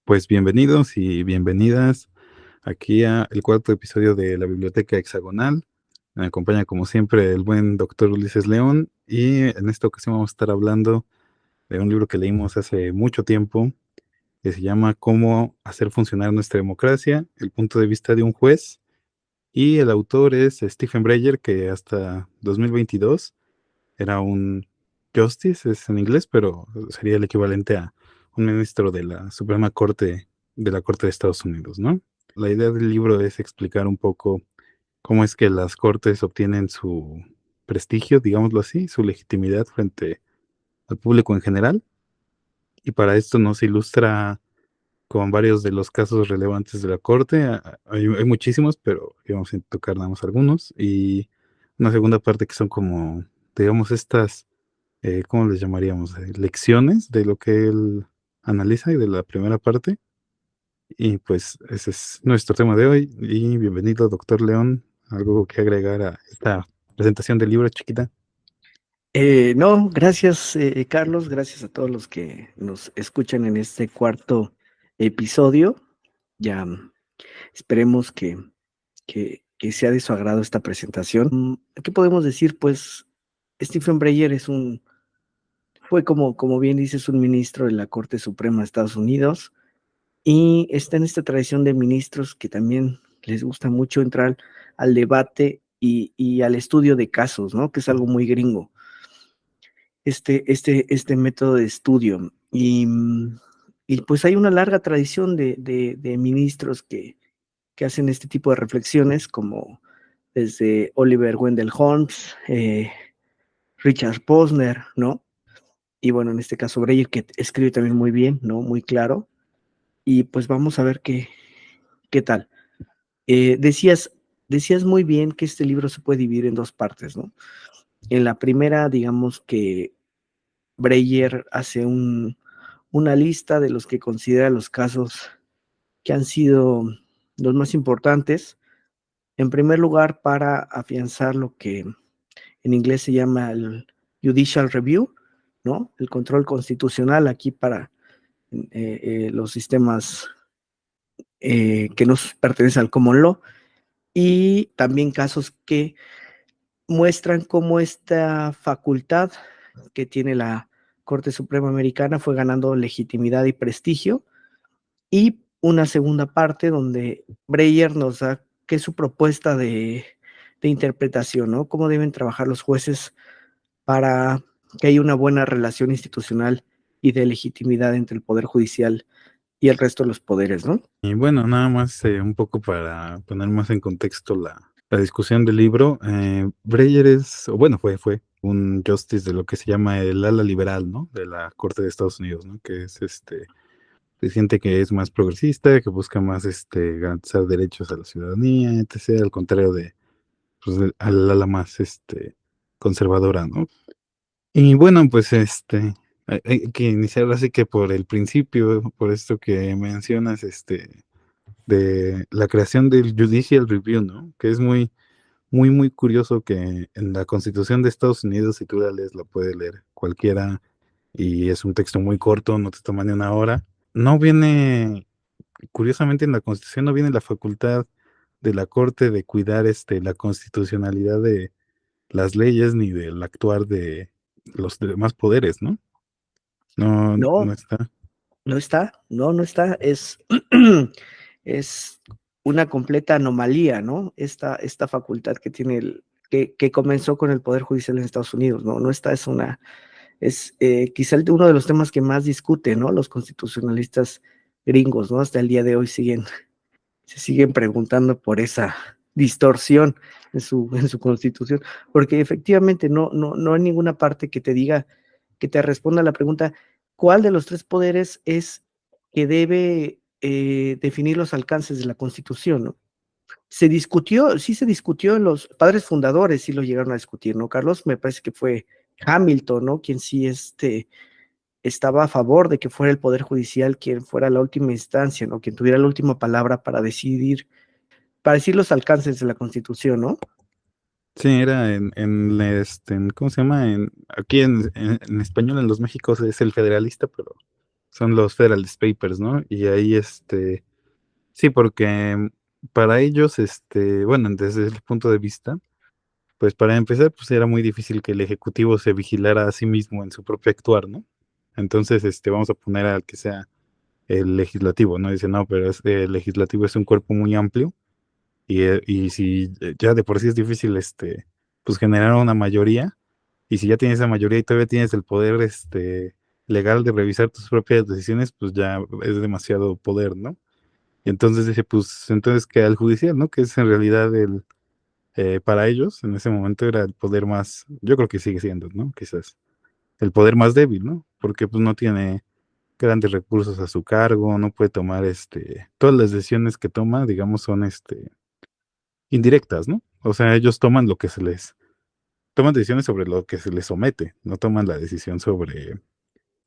Pues bienvenidos y bienvenidas aquí a el cuarto episodio de la Biblioteca Hexagonal. Me acompaña como siempre el buen doctor Ulises León y en esta ocasión vamos a estar hablando de un libro que leímos hace mucho tiempo que se llama Cómo hacer funcionar nuestra democracia, el punto de vista de un juez, y el autor es Stephen Breyer, que hasta 2022 era un justice, es en inglés, pero sería el equivalente a un ministro de la Suprema Corte de la Corte de Estados Unidos, ¿no? La idea del libro es explicar un poco cómo es que las cortes obtienen su prestigio, digámoslo así, su legitimidad frente al público en general. Y para esto nos ilustra con varios de los casos relevantes de la corte. Hay muchísimos, pero vamos a tocar nada más algunos. Y una segunda parte que son como, digamos, estas ¿cómo les llamaríamos? Lecciones de lo que él analiza y de la primera parte. Y pues ese es nuestro tema de hoy. Y bienvenido, doctor León. ¿Algo que agregar a esta presentación del libro chiquita? No, gracias, Carlos, gracias a todos los que nos escuchan en este cuarto episodio. Ya esperemos que sea de su agrado esta presentación. ¿Qué podemos decir? Pues Stephen Breyer fue como bien dices, un ministro de la Corte Suprema de Estados Unidos y está en esta tradición de ministros que también les gusta mucho entrar al debate y al estudio de casos, ¿no? Que es algo muy gringo. Este método de estudio. Y pues hay una larga tradición de ministros que hacen este tipo de reflexiones, como desde Oliver Wendell Holmes, Richard Posner, ¿no? Y bueno, en este caso Breyer, que escribe también muy bien, ¿no? Muy claro. Y pues vamos a ver qué tal. Decías muy bien que este libro se puede dividir en dos partes, ¿no? En la primera, digamos que Breyer hace una lista de los que considera los casos que han sido los más importantes. En primer lugar, para afianzar lo que en inglés se llama el judicial review, ¿no? El control constitucional aquí para los sistemas que nos pertenecen al common law, y también casos que muestran cómo esta facultad que tiene la Corte Suprema Americana fue ganando legitimidad y prestigio. Y una segunda parte donde Breyer nos da qué es su propuesta de interpretación, ¿no? Cómo deben trabajar los jueces para que haya una buena relación institucional y de legitimidad entre el Poder Judicial y el resto de los poderes, ¿no? Y bueno, nada más un poco para poner más en contexto la discusión del libro. Breyer es, o bueno, fue un justice de lo que se llama el ala liberal, ¿no? De la Corte de Estados Unidos, ¿no? Que es se siente que es más progresista, que busca más garantizar derechos a la ciudadanía, etc., al contrario de pues, al ala más conservadora, ¿no? Y bueno, pues hay que iniciar así que por el principio, por esto que mencionas, de la creación del Judicial Review, ¿no? Que es muy curioso que en la Constitución de Estados Unidos, si tú la lees, la puede leer cualquiera, y es un texto muy corto, no te toma ni una hora. No viene, curiosamente en la Constitución no viene la facultad de la Corte de cuidar la constitucionalidad de las leyes ni del actuar de los demás poderes, ¿no? No, No, no está. no está, no está, es una completa anomalía, ¿no? Esta facultad que tiene que comenzó con el Poder Judicial en Estados Unidos, ¿no? No está, es quizá uno de los temas que más discuten, ¿no? Los constitucionalistas gringos, ¿no? Hasta el día de hoy se siguen preguntando por esa distorsión en su constitución, porque efectivamente no hay ninguna parte que te diga, que te responda a la pregunta, ¿cuál de los tres poderes es que debe definir los alcances de la constitución, ¿no? Sí se discutió en los padres fundadores, sí lo llegaron a discutir, ¿no, Carlos? Me parece que fue Hamilton, ¿no? Quien sí estaba a favor de que fuera el Poder Judicial quien fuera la última instancia, ¿no? Quien tuviera la última palabra para decir los alcances de la Constitución, ¿no? Sí, era ¿cómo se llama? Aquí en español en los Méxicos es el federalista, pero son los Federalist Papers, ¿no? Y ahí, sí, porque para ellos, bueno, desde el punto de vista, pues para empezar, pues era muy difícil que el ejecutivo se vigilara a sí mismo en su propio actuar, ¿no? Entonces, vamos a poner al que sea el legislativo, ¿no? Dice, no, pero el legislativo es un cuerpo muy amplio y si ya de por sí es difícil, pues generar una mayoría, y si ya tienes esa mayoría y todavía tienes el poder, legal de revisar tus propias decisiones, pues ya es demasiado poder, ¿no? Y entonces dice, pues entonces que al judicial, ¿no? Que es en realidad para ellos en ese momento era el poder más, yo creo que sigue siendo, ¿no? Quizás el poder más débil, ¿no? Porque pues no tiene grandes recursos a su cargo, no puede tomar, todas las decisiones que toma, digamos, son, indirectas, ¿no? O sea, ellos toman lo que toman decisiones sobre lo que se les somete, no toman la decisión sobre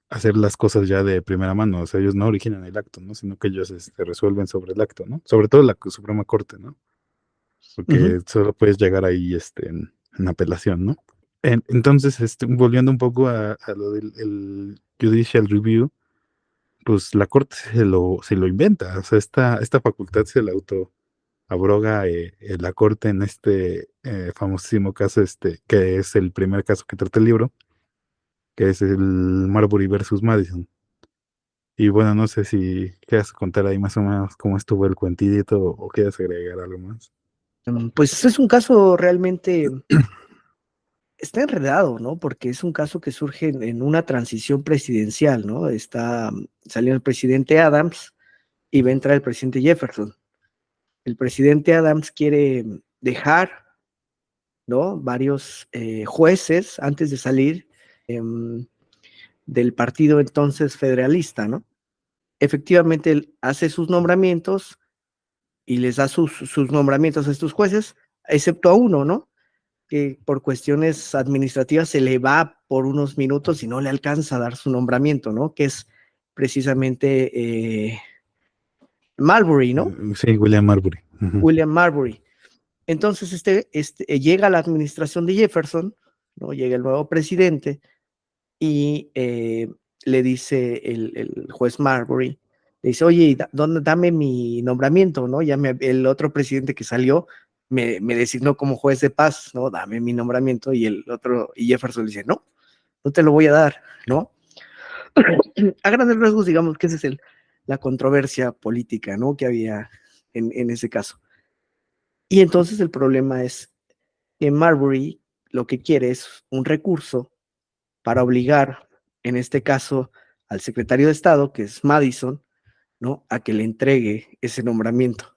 hacer las cosas ya de primera mano, o sea, ellos no originan el acto, ¿no? Sino que ellos, resuelven sobre el acto, ¿no? Sobre todo la Suprema Corte, ¿no? Ujú. Porque solo puedes llegar ahí, en apelación, ¿no? Entonces, volviendo un poco a lo del el Judicial Review, pues la Corte se lo inventa, o sea, esta facultad se la abroga la Corte en este famosísimo caso, que es el primer caso que trata el libro, que es el Marbury versus Madison. Y bueno, no sé si quieras contar ahí más o menos cómo estuvo el cuentito o quieras agregar algo más. Pues es un caso realmente, está enredado, ¿no? Porque es un caso que surge en una transición presidencial, ¿no? Salió el presidente Adams y va a entrar el presidente Jefferson. El presidente Adams quiere dejar, ¿no? Varios jueces antes de salir del partido entonces federalista, ¿no? Efectivamente, él hace sus nombramientos y les da sus nombramientos a estos jueces, excepto a uno, ¿no? Que por cuestiones administrativas se le va por unos minutos y no le alcanza a dar su nombramiento, ¿no? Que es precisamente Marbury, ¿no? Sí, William Marbury. Ujú. William Marbury. Entonces, llega la administración de Jefferson, ¿no? Llega el nuevo presidente y le dice el juez Marbury, le dice, oye, dame mi nombramiento, ¿no? El otro presidente que salió me designó como juez de paz, ¿no? Dame mi nombramiento, y Jefferson le dice, no, no te lo voy a dar, ¿no? A grandes rasgos, digamos que esa es la controversia política, ¿no? Que había en ese caso. Y entonces el problema es que Marbury lo que quiere es un recurso para obligar, en este caso, al secretario de Estado, que es Madison, ¿no? A que le entregue ese nombramiento,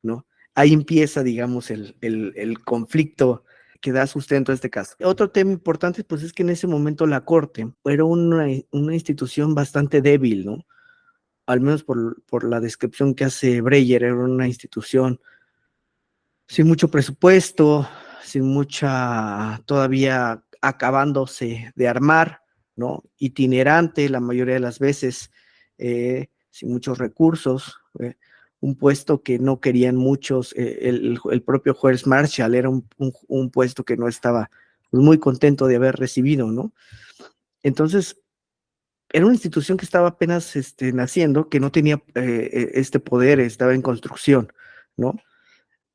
¿no? Ahí empieza, digamos, el conflicto que da sustento a este caso. Otro tema importante, pues, es que en ese momento la Corte era una institución bastante débil, ¿no? Al menos por la descripción que hace Breyer, era una institución sin mucho presupuesto, sin mucha, todavía acabándose de armar, ¿no? Itinerante la mayoría de las veces, sin muchos recursos, un puesto que no querían muchos, el propio juez Marshall era un puesto que no estaba muy contento de haber recibido, ¿no? Entonces, era una institución que estaba apenas naciendo, que no tenía este poder, estaba en construcción, ¿no?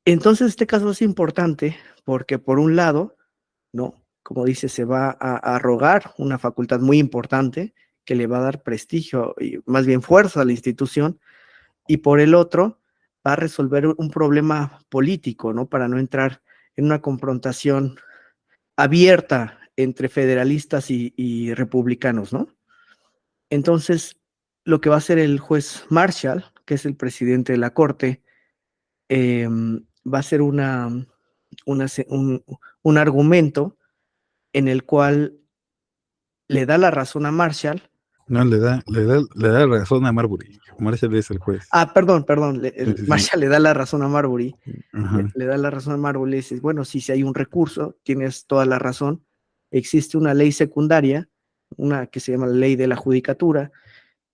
Entonces, este caso es importante porque, por un lado, ¿no? Como dice, se va a arrogar una facultad muy importante que le va a dar prestigio y más bien fuerza a la institución, y por el otro, va a resolver un problema político, ¿no? Para no entrar en una confrontación abierta entre federalistas y republicanos, ¿no? Entonces, lo que va a hacer el juez Marshall, que es el presidente de la Corte, va a ser una, un argumento en el cual le da la razón a Marshall. No, le da razón a Marbury. Marshall es el juez. Perdón, Sí, sí, sí. Marshall le da la razón a Marbury, Ajá. le da la razón a Marbury, le dice, bueno, si hay un recurso, tienes toda la razón, existe una ley secundaria, una que se llama la ley de la judicatura,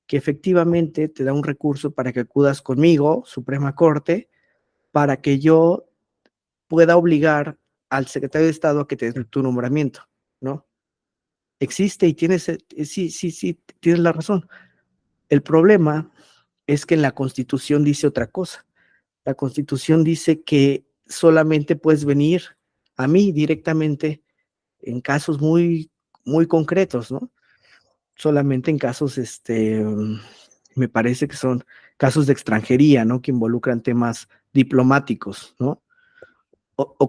que efectivamente te da un recurso para que acudas conmigo, Suprema Corte, para que yo pueda obligar al secretario de Estado a que te dé tu nombramiento, ¿no? Existe y tienes, sí, tienes la razón. El problema es que en la Constitución dice otra cosa. La Constitución dice que solamente puedes venir a mí directamente en casos muy, muy concretos, ¿no? Solamente en casos, me parece que son casos de extranjería, ¿no? Que involucran temas diplomáticos, ¿no? O Sí,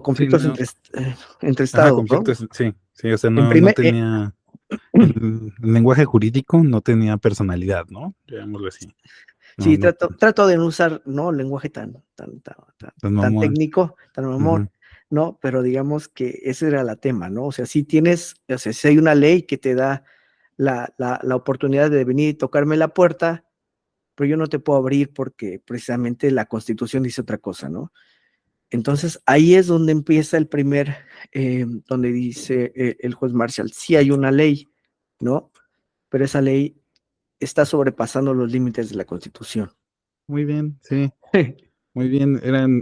conflictos no, entre ajá, estados, ¿no? conflictos, sí, sí, o sea, En no, no primer, tenía, el lenguaje jurídico no tenía personalidad, ¿no? Llamémoslo así. No, sí, no, trato de no usar, ¿no? Lenguaje tan tan mamón. técnico, tan mamón, Ujú. ¿no? Pero digamos que ese era la tema, ¿no? O sea, si tienes, o sea, si hay una ley que te da la oportunidad de venir y tocarme la puerta, pero yo no te puedo abrir porque precisamente la Constitución dice otra cosa, ¿no? Entonces ahí es donde empieza el primer, donde dice el juez Marshall, sí hay una ley, ¿no? Pero esa ley está sobrepasando los límites de la Constitución. Muy bien, sí, muy bien. Eran,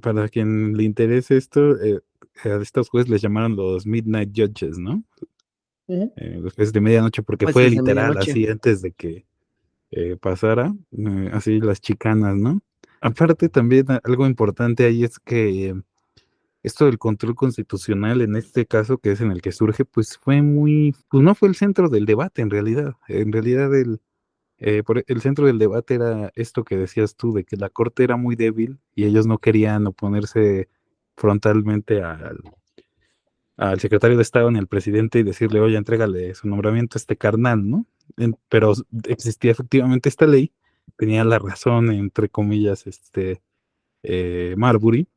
para quien le interese esto, a estos jueces les llamaron los Midnight Judges, ¿no? Ujú. Los jueces de medianoche, porque fue Jueces de literal medianoche. así antes de que pasara, así las chicanas, ¿no? Aparte también algo importante ahí es que esto del control constitucional en este caso, que es en el que surge, pues fue muy, pues no fue el centro del debate en realidad. En realidad el centro del debate era esto que decías tú, de que la corte era muy débil y ellos no querían oponerse frontalmente al secretario de Estado ni al presidente y decirle, oye, entrégale su nombramiento a este carnal, ¿no? Pero existía efectivamente esta ley, tenía la razón, entre comillas, Marbury,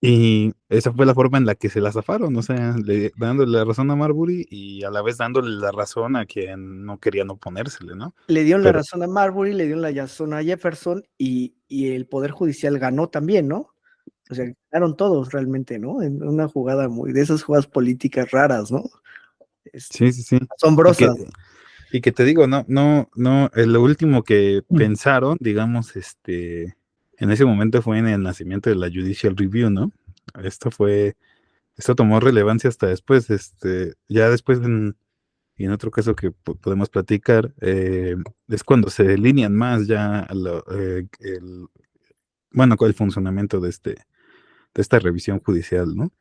y esa fue la forma en la que se la zafaron, o sea, dándole la razón a Marbury y a la vez dándole la razón a quien no querían oponérsele, ¿no? Le dieron la Pero razón a Marbury, le dieron la razón a Jefferson y el Poder Judicial ganó también, ¿no? O sea, ganaron todos realmente, ¿no? En una jugada muy, de esas jugadas políticas raras, ¿no? sí, sí, sí. Y Asombrosas. que, y que te digo, no, no, no, lo último que pensaron, digamos, en ese momento fue en el nacimiento de la Judicial Review, ¿no? Esto fue, esto tomó relevancia hasta después, ya después y en otro caso que podemos platicar, es cuando se delinean más ya bueno, con el funcionamiento de esta revisión judicial, ¿no?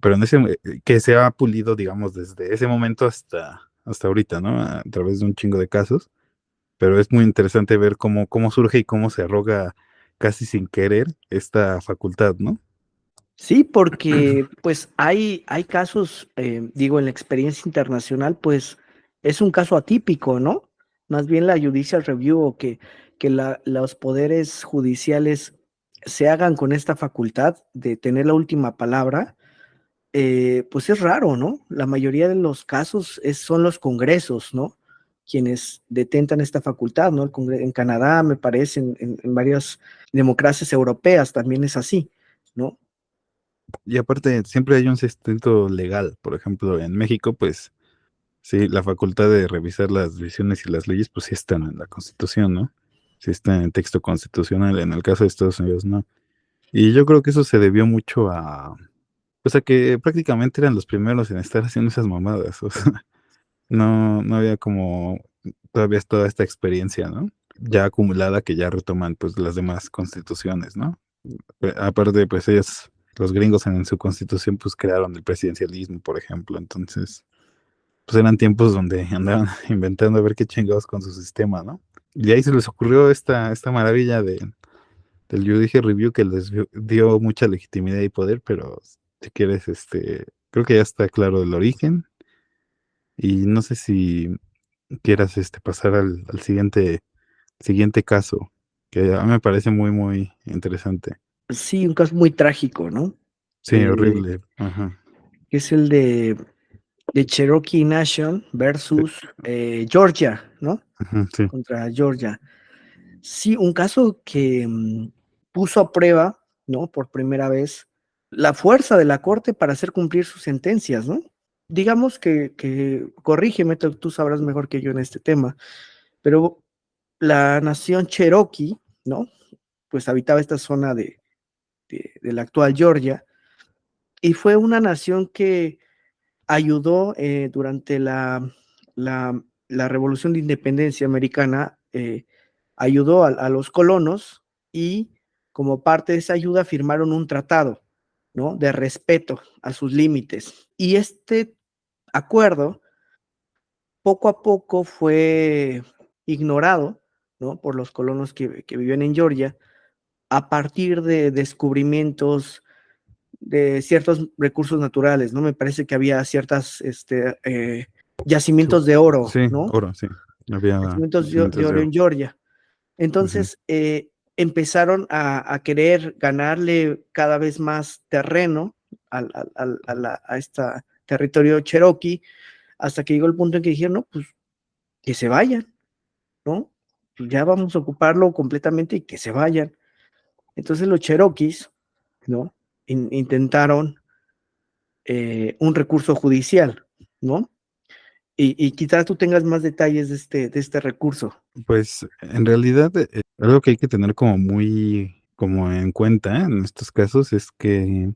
Pero que se ha pulido, digamos, desde ese momento hasta ahorita, ¿no? A través de un chingo de casos, pero es muy interesante ver cómo surge y cómo se arroga casi sin querer esta facultad, ¿no? Sí, porque pues hay casos, digo, en la experiencia internacional, pues es un caso atípico, ¿no? Más bien la Judicial Review o que los poderes judiciales se hagan con esta facultad de tener la última palabra, pues es raro, ¿no? La mayoría de los casos son los congresos, ¿no? Quienes detentan esta facultad, ¿no? En Canadá, me parece, en varias democracias europeas también es así, ¿no? Y aparte, siempre hay un sustento legal. Por ejemplo, en México, pues sí, la facultad de revisar las decisiones y las leyes, pues sí están en la Constitución, ¿no? Sí están en el texto constitucional. En el caso de Estados Unidos, no. Y yo creo que eso se debió mucho pues a que prácticamente eran los primeros en estar haciendo esas mamadas. O sea, no, no había como todavía toda esta experiencia, ¿no? Ya acumulada que ya retoman pues las demás constituciones, ¿no? Aparte, pues ellos, los gringos en su constitución, pues crearon el presidencialismo, por ejemplo. Entonces, pues eran tiempos donde andaban inventando a ver qué chingados con su sistema, ¿no? Y ahí se les ocurrió esta maravilla del Judicial Review que les dio mucha legitimidad y poder, pero si quieres, creo que ya está claro el origen. Y no sé si quieras pasar al siguiente caso, que a mí me parece muy, muy interesante. Sí, un caso muy trágico, ¿no? Sí, Eh, horrible. Ajá. que es el de Cherokee Nation Sí, versus Georgia, ¿no? ajá, sí. Contra Georgia. Sí, un caso que puso a prueba, ¿no? Por primera vez, la fuerza de la Corte para hacer cumplir sus sentencias, ¿no? Digamos corrígeme, tú sabrás mejor que yo en este tema, pero la nación Cherokee, ¿no? Pues habitaba esta zona de la actual Georgia, y fue una nación que ayudó durante la la Revolución de Independencia Americana ayudó a los colonos y como parte de esa ayuda firmaron un tratado, ¿no? De respeto a sus límites. Y este acuerdo poco a poco fue ignorado, ¿no? Por los colonos que vivían en Georgia a partir de descubrimientos de ciertos recursos naturales, ¿no? Me parece que había ciertas yacimientos de oro, Sí, ¿no? oro, sí. Había Yacimientos de yacimientos de oro oro. en Georgia. Ujú. Entonces, empezaron a querer ganarle cada vez más terreno a este territorio cherokee, hasta que llegó el punto en que dijeron, no, pues que se vayan, ¿no? Pues ya vamos a ocuparlo completamente y que se vayan. Entonces los cherokees, ¿no? Intentaron un recurso judicial, ¿no? Y quizás tú tengas más detalles de este recurso. Pues en realidad algo que hay que tener como muy como en cuenta en estos casos es que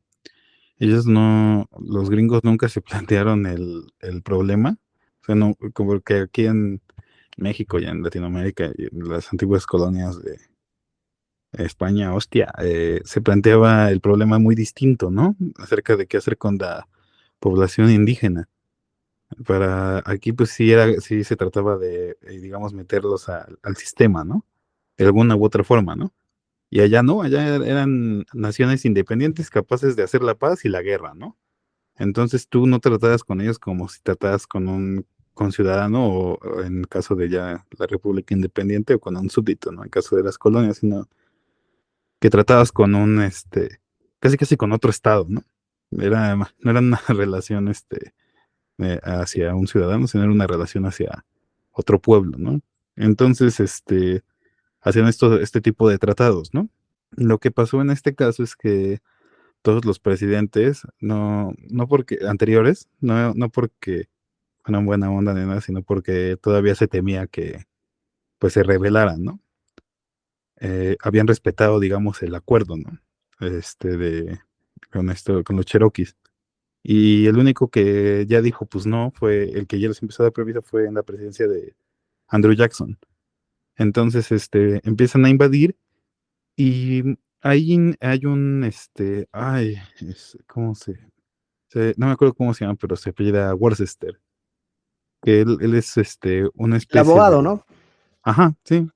ellos no, los gringos nunca se plantearon el problema. O sea, no, como que aquí en México y en Latinoamérica y en las antiguas colonias de España, hostia, se planteaba el problema muy distinto, ¿no? Acerca de qué hacer con la población indígena. Para aquí, pues sí era, sí se trataba de, digamos, meterlos al sistema, ¿no? De alguna u otra forma, ¿no? Y allá no, allá eran naciones independientes capaces de hacer la paz y la guerra, ¿no? Entonces tú no tratabas con ellos como si tratabas con un ciudadano o en caso de ya la República Independiente o con un súbdito, ¿no? En caso de las colonias, sino que tratabas con un, casi casi con otro estado, ¿no? No era una relación, hacia un ciudadano, sino era una relación hacia otro pueblo, ¿no? Entonces, hacían este tipo de tratados, ¿no? Lo que pasó en este caso es que todos los presidentes, no porque anteriores, no porque fueran buena onda ni nada, sino porque todavía se temía que pues se rebelaran, ¿no? Habían respetado, digamos, el acuerdo, ¿no? Con los Cherokees. Y el único que ya dijo, pues no, fue el que ya les empezó a dar permiso fue en la presidencia de Andrew Jackson. Entonces, empiezan a invadir y ahí hay un, ¿cómo no me acuerdo cómo se llama, pero se apellida Worcester, que él es, una El especie abogado, de, ¿no? ajá, sí,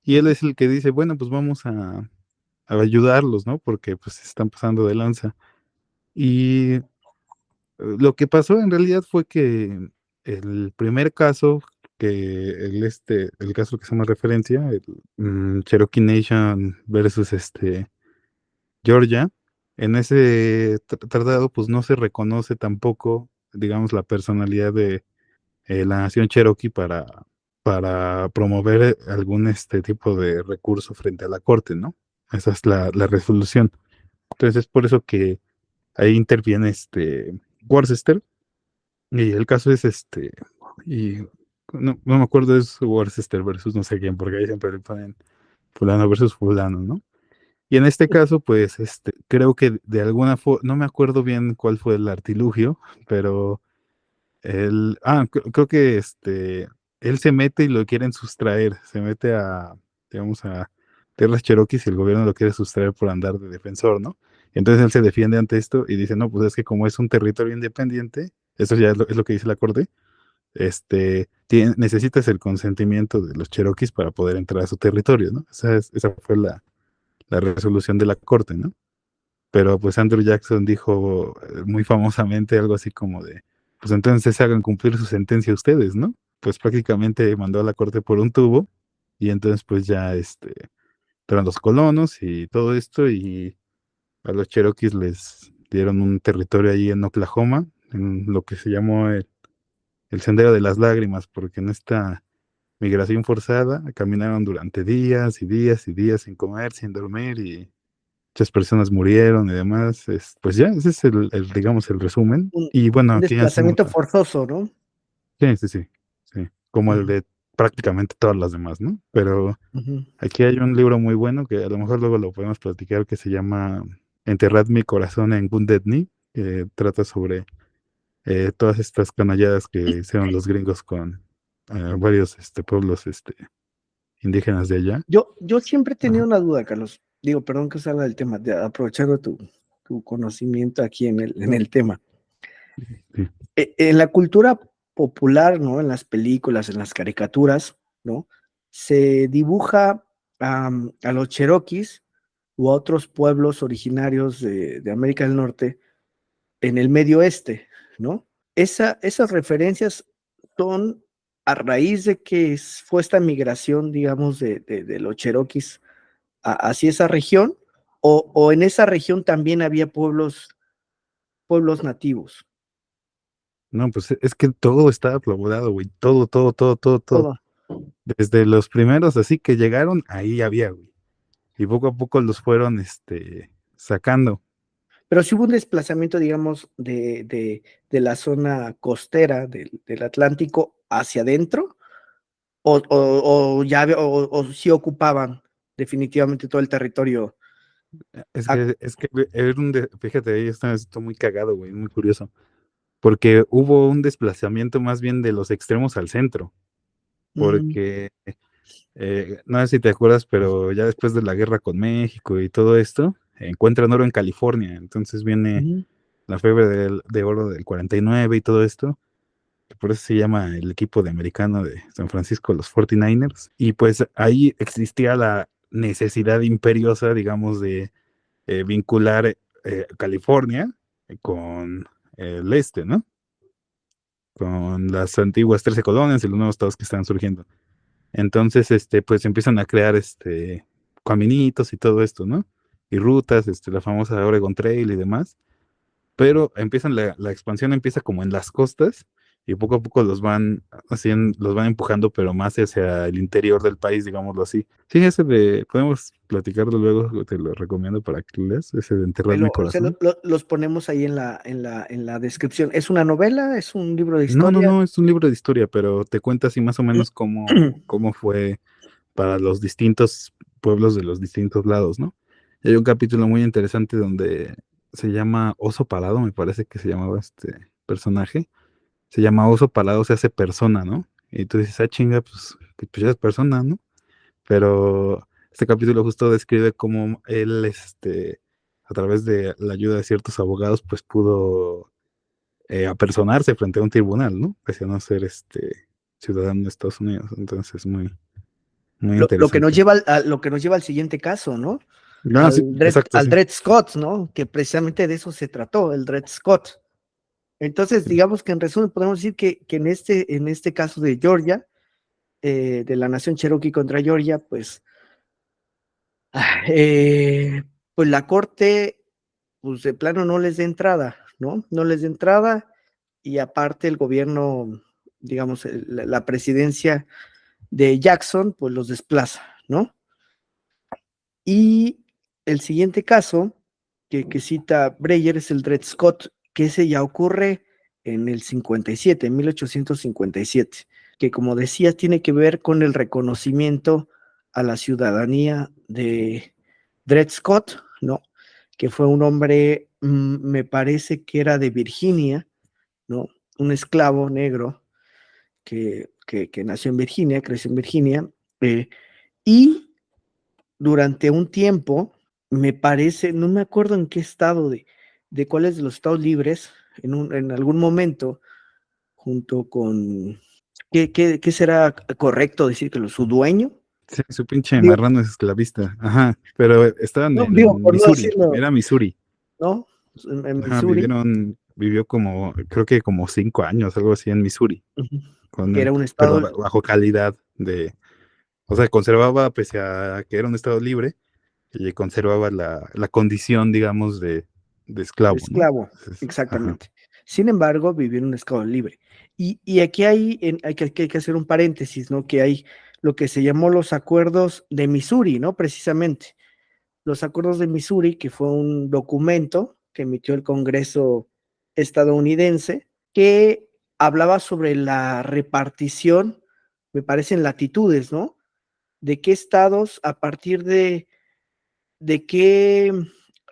y él Ujú. es el que dice, bueno, pues vamos a ayudarlos, ¿no? Porque pues se están pasando de lanza. Y lo que pasó en realidad fue que el primer caso el caso que hacemos referencia, Cherokee Nation versus Georgia, en ese tratado pues no se reconoce tampoco, digamos, la personalidad de la nación Cherokee para promover algún tipo de recurso frente a la corte, ¿no? Esa es la resolución. Entonces es por eso que ahí interviene Worcester y el caso es y no me acuerdo, es Worcester versus no sé quién, porque ahí siempre le ponen fulano versus fulano, ¿no? Y en este caso, pues, creo que de alguna forma, no me acuerdo bien cuál fue el artilugio, pero creo que él se mete y lo quieren sustraer, se mete digamos, a tierras Cherokees y el gobierno lo quiere sustraer por andar de defensor, ¿no? Entonces él se defiende ante esto y dice, no, pues es que como es un territorio independiente, eso ya es lo que dice la corte, necesitas el consentimiento de los Cherokees para poder entrar a su territorio, ¿no? Esa fue la resolución de la corte, ¿no? Pero pues Andrew Jackson dijo muy famosamente algo así como de, pues entonces hagan cumplir su sentencia ustedes, ¿no? Pues prácticamente mandó a la corte por un tubo y entonces pues ya fueron los colonos y todo esto y a los Cherokees les dieron un territorio ahí en Oklahoma, en lo que se llamó el Sendero de las Lágrimas, porque en esta migración forzada caminaron durante días y días y días sin comer, sin dormir y muchas personas murieron y demás. Pues ya, ese es digamos, el resumen. Un, Y bueno, un aquí hacemos desplazamiento forzoso, ¿no? sí, sí, sí, sí, como el Ujú, de prácticamente todas las demás, ¿no? Pero ujú. aquí hay un libro muy bueno que a lo mejor luego lo podemos platicar que se llama Enterrad mi corazón en Wounded Knee, que trata sobre todas estas canalladas que hicieron los gringos con varios pueblos indígenas de allá. Yo siempre he tenido Ajá, una duda, Carlos. Digo, perdón que salga del tema, aprovechando tu conocimiento aquí en el tema. sí. En la cultura popular, ¿no? En las películas, en las caricaturas, ¿no? Se dibuja a los cherokees u a otros pueblos originarios de América del Norte en el medio oeste, ¿no? Esas referencias son a raíz de que fue esta migración, digamos, de los cherokees hacia esa región, o en esa región también había pueblos nativos. No, pues es que todo estaba poblado, güey. Todo, todo, todo, todo, todo. Todo. Desde los primeros así que llegaron, ahí había, güey. Y poco a poco los fueron sacando. Pero sí hubo un desplazamiento, digamos, de la zona costera del Atlántico hacia adentro, o sí ocupaban definitivamente todo el territorio. Es que era fíjate, ahí está muy cagado, güey, muy curioso. Porque hubo un desplazamiento más bien de los extremos al centro. Mm, Porque no sé si te acuerdas, pero ya después de la guerra con México y todo esto, encuentran oro en California. Entonces viene ujú, la febre de oro del 49 y todo esto, que por eso se llama el equipo de americano de San Francisco, los 49ers. Y pues ahí existía la necesidad imperiosa, digamos, de vincular California con el ¿no? Con las antiguas 13 colonias y los nuevos estados que están surgiendo. Entonces, pues empiezan a crear caminitos y todo esto, ¿no? Y rutas, la famosa Oregon Trail y demás. Pero la expansión empieza como en las costas y poco a poco los van empujando, pero más hacia el interior del país, digámoslo así. Sí, podemos platicarlo luego, te lo recomiendo para que lo leas, ese de Enterrar mi corazón. los ponemos ahí en la descripción. ¿Es una novela? ¿Es un libro de No, no, historia? no, es un libro de historia, pero te cuenta así más o menos cómo fue para los distintos pueblos de los distintos lados, ¿no? Y hay un capítulo muy interesante donde se llama Oso Palado, me parece que se llamaba este personaje. Se llama Oso Palado, se hace persona, ¿no? Y tú dices, ah, chinga, pues ya es persona, ¿no? Pero este capítulo justo describe cómo él, a través de la ayuda de ciertos abogados, pues pudo apersonarse frente a un tribunal, ¿no? Pese a no ser ciudadano de Estados Unidos. Entonces, muy, muy Lo que nos interesante. lleva lo que nos lleva al siguiente caso, ¿no? Ah, sí, exacto, Al sí. Dred Scott, ¿no? Que precisamente de eso se trató, el Dred Scott. Entonces, Sí, digamos que en resumen podemos decir que en este caso de Georgia, de la nación Cherokee contra Georgia, pues la corte, pues de plano no les da entrada, ¿no? No les da entrada, y aparte el gobierno, digamos, la presidencia de Jackson, pues los desplaza, ¿no? Y el siguiente caso que cita Breyer es el Dred Scott, que ese ya ocurre en el 57, en 1857, que como decía tiene que ver con el reconocimiento a la ciudadanía de Dred Scott, ¿no? Que fue un hombre, me parece que era de Virginia, ¿no? Un esclavo negro que nació en Virginia, creció en Virginia, y durante un tiempo, me parece, no me acuerdo en qué estado de cuáles de los estados libres, en algún momento, junto con, ¿qué será correcto decir que su dueño? sí, su pinche Digo, marrano es esclavista. Ajá, pero estaban no, digo, en por no Missouri, decirlo, era Missouri. ¿no? En Ajá, Missouri, vivió creo que como 5 años, algo así en Missouri, uh-huh, con que era un pero estado, bajo calidad o sea, conservaba, pese a que era un estado libre, y conservaba la condición, digamos, de esclavo, ¿no? esclavo, Ajá. exactamente. Sin embargo, vivió en un estado libre. Y aquí hay que hacer un paréntesis, ¿no? Que hay lo que se llamó los acuerdos de Missouri, ¿no? Precisamente. Los acuerdos de Missouri, que fue un documento que emitió el Congreso estadounidense, que hablaba sobre la repartición, me parece, en latitudes, ¿no? De qué estados, a partir de qué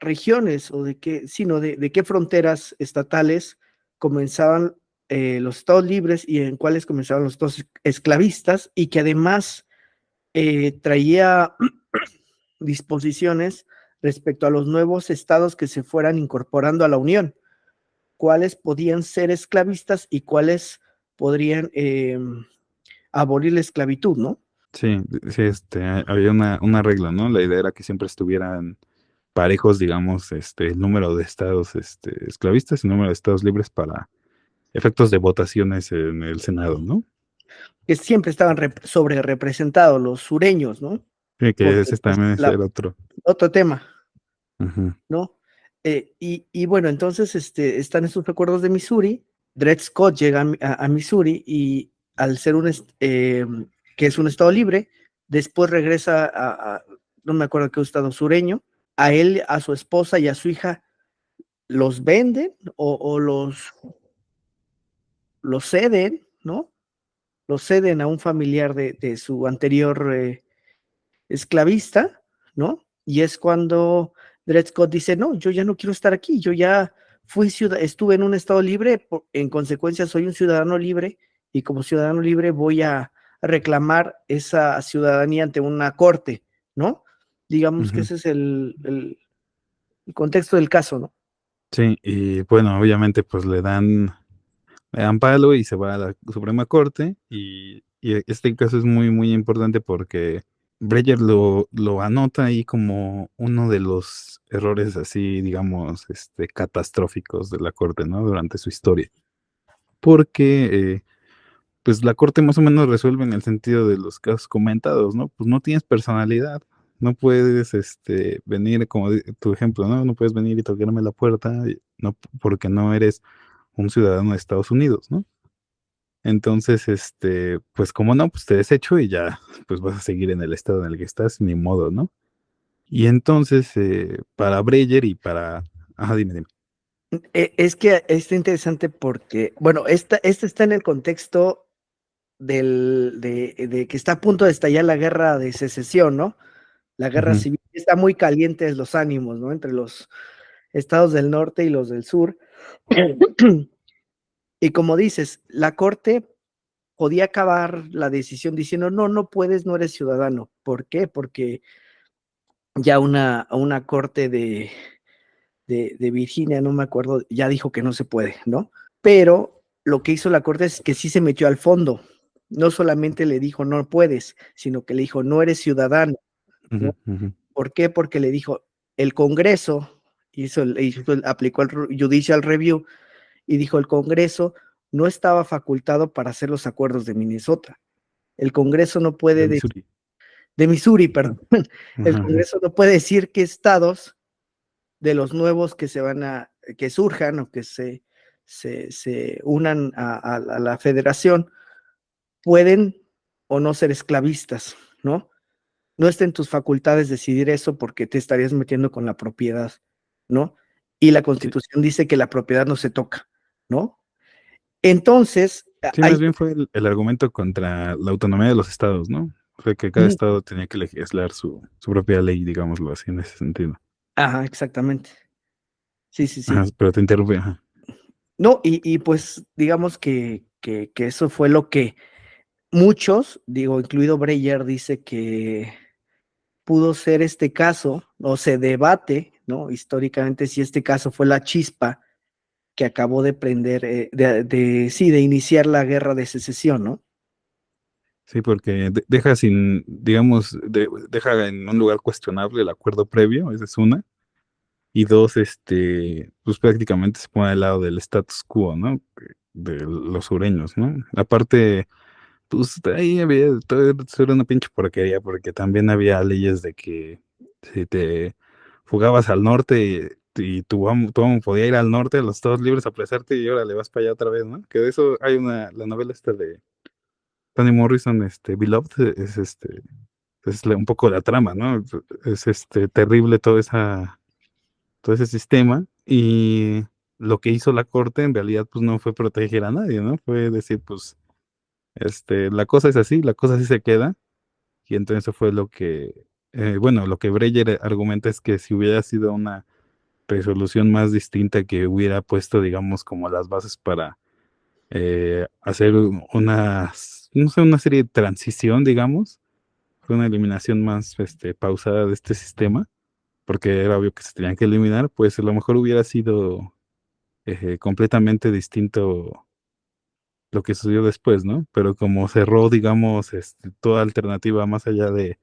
regiones o de qué, sino de qué fronteras estatales comenzaban los estados libres y en cuáles comenzaron los estados esclavistas, y que además traía disposiciones respecto a los nuevos estados que se fueran incorporando a la Unión, cuáles podían ser esclavistas y cuáles podrían abolir la esclavitud, ¿no? Sí, sí, había una regla, ¿no? La idea era que siempre estuvieran parejos, digamos, el número de estados esclavistas y el número de estados libres para efectos de votaciones en el Senado, ¿no? Que siempre estaban sobre representados los sureños, ¿no? Sí, que Porque ese pues, también es el otro. otro tema, Ujú, ¿no? Y bueno, entonces están estos acuerdos de Missouri. Dred Scott llega a Missouri y al ser que es un estado libre, después regresa no me acuerdo qué estado sureño, a él, a su esposa y a su hija los venden o los ceden, ¿no? Los ceden a un familiar de su anterior esclavista, ¿no? Y es cuando Dred Scott dice, no, yo ya no quiero estar aquí, yo ya estuve en un estado libre, en consecuencia soy un ciudadano libre, y como ciudadano libre voy a reclamar esa ciudadanía ante una corte, ¿no? Digamos que ujú. ese es el contexto del caso, ¿no? Sí, y bueno, obviamente pues le dan palo y se va a la Suprema Corte y este caso es muy, muy importante porque Breyer lo anota ahí como uno de los errores así, digamos, catastróficos de la Corte, ¿no? Durante su historia. Porque, pues la Corte más o menos resuelve en el sentido de los casos comentados, ¿no? Pues no tienes personalidad, no puedes, venir, como tu ejemplo, ¿no? No puedes venir y tocarme la puerta, no, porque no eres un ciudadano de Estados Unidos, ¿no? Entonces, pues como no, pues te desecho y ya, pues vas a seguir en el estado en el que estás, ni modo, ¿no? Y entonces, para Breyer y para... Ajá, dime. Es que está interesante porque, bueno, esta está en el contexto de que está a punto de estallar la guerra de secesión, ¿no? La guerra Ujú, civil, está muy calientes los ánimos, ¿no? Entre los estados del norte y los del sur. Y como dices, la corte podía acabar la decisión diciendo, no, no puedes, no eres ciudadano. ¿Por qué? Porque ya una corte de Virginia, no me acuerdo, ya dijo que no se puede, ¿no? Pero lo que hizo la corte es que sí se metió al fondo. No solamente le dijo, no puedes, sino que le dijo, no eres ciudadano, ujú, ¿no? ujú. ¿Por qué? Porque le dijo, el Congreso aplicó el Judicial Review y dijo, el Congreso no estaba facultado para hacer los acuerdos de Minnesota. El Congreso no De puede, Missouri. de Missouri, perdón, el Ajá, ajá. Congreso no puede decir qué estados de los nuevos que que surjan o que se unan a la federación pueden o no ser esclavistas, ¿no? No está en tus facultades decidir eso porque te estarías metiendo con la propiedad, ¿no? Y la Sí, Constitución dice que la propiedad no se toca, ¿no? Entonces, sí, hay... más bien fue el argumento contra la autonomía de los estados, ¿no? Fue que cada estado tenía que legislar su propia ley, digámoslo así, en ese sentido. Ajá, exactamente. Sí, sí, Ajá, sí. pero te interrumpí, ajá. No, y pues digamos que eso fue lo que muchos, digo, incluido Breyer, dice que pudo ser este caso, o se debate, ¿no? Históricamente, si este caso fue la chispa que acabó de prender, sí, de iniciar la guerra de secesión, ¿no? Sí, porque deja sin, digamos, deja en un lugar cuestionable el acuerdo previo, esa es una. Y dos, pues prácticamente se pone al lado del status quo, ¿no? De los sureños, ¿no? Aparte, pues ahí había, todo eso era una pinche porquería, porque también había leyes de que si te fugabas al norte y tu amo podía ir al norte, a los Estados Libres a apresarte y ahora le vas para allá otra vez, ¿no? Que de eso hay la novela esta de Toni Morrison, Beloved, es un poco la trama, ¿no? Es terrible todo ese sistema y lo que hizo la corte en realidad pues no fue proteger a nadie, ¿no? Fue decir, pues, la cosa es así, la cosa así se queda y entonces eso fue lo que, bueno, lo que Breyer argumenta es que si hubiera sido una resolución más distinta que hubiera puesto, digamos, como las bases para hacer no sé, una serie de transición, digamos. Fue una eliminación más pausada de este sistema, porque era obvio que se tenían que eliminar, pues a lo mejor hubiera sido completamente distinto lo que sucedió después, ¿no? Pero como cerró, digamos, toda alternativa más allá de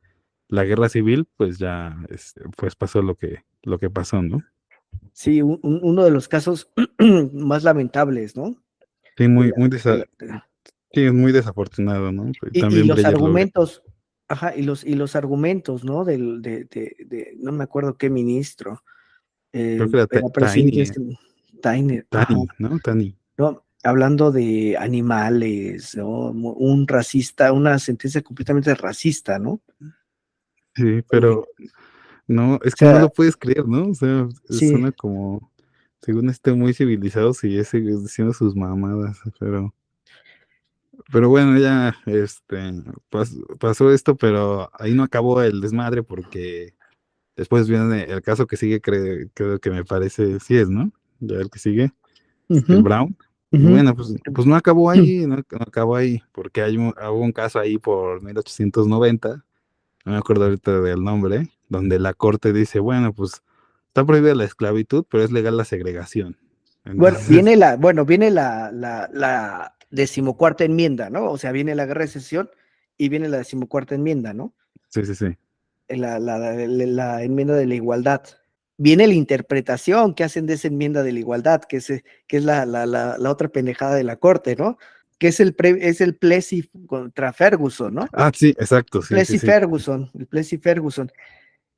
la guerra civil, pues ya pues pasó lo que pasó, ¿no? Sí, uno de los casos más lamentables, ¿no? Sí, De sí, es muy desafortunado, ¿no? y También los Breyer lo ve. argumentos, ajá, y los argumentos, ¿no? No me acuerdo qué ministro, Creo que era era presidente Tainer, ajá, Tani, ¿no? Tani. ¿no? Hablando de animales, ¿no? Un racista, una sentencia completamente racista, ¿no? Sí, Eh, pero no, es o que no sea, lo puedes creer, ¿no? O sea, sí. suena como, según muy civilizado, si ese diciendo sus mamadas, pero bueno, ya, pasó esto, pero ahí no acabó el desmadre porque después viene el caso que sigue, creo que me parece, sí es, ¿no? Ya el que sigue, el Ujú, Brown. Y ujú. bueno, pues no acabó ahí, no acabó ahí, porque hubo un caso ahí por 1890, no me acuerdo ahorita del nombre, donde la corte dice, bueno, pues está prohibida la esclavitud, pero es legal la segregación. Bueno, Entonces, viene la decimocuarta enmienda, ¿no? O sea, viene la guerra de secesión y viene la decimocuarta enmienda, ¿no? sí, sí, sí. La enmienda de la igualdad. Viene la interpretación que hacen de esa enmienda de la igualdad, que es la otra pendejada de la corte, ¿no? Que es el Plessy contra Ferguson, ¿no? Ah, sí, exacto, sí, sí, sí. El Plessy Ferguson,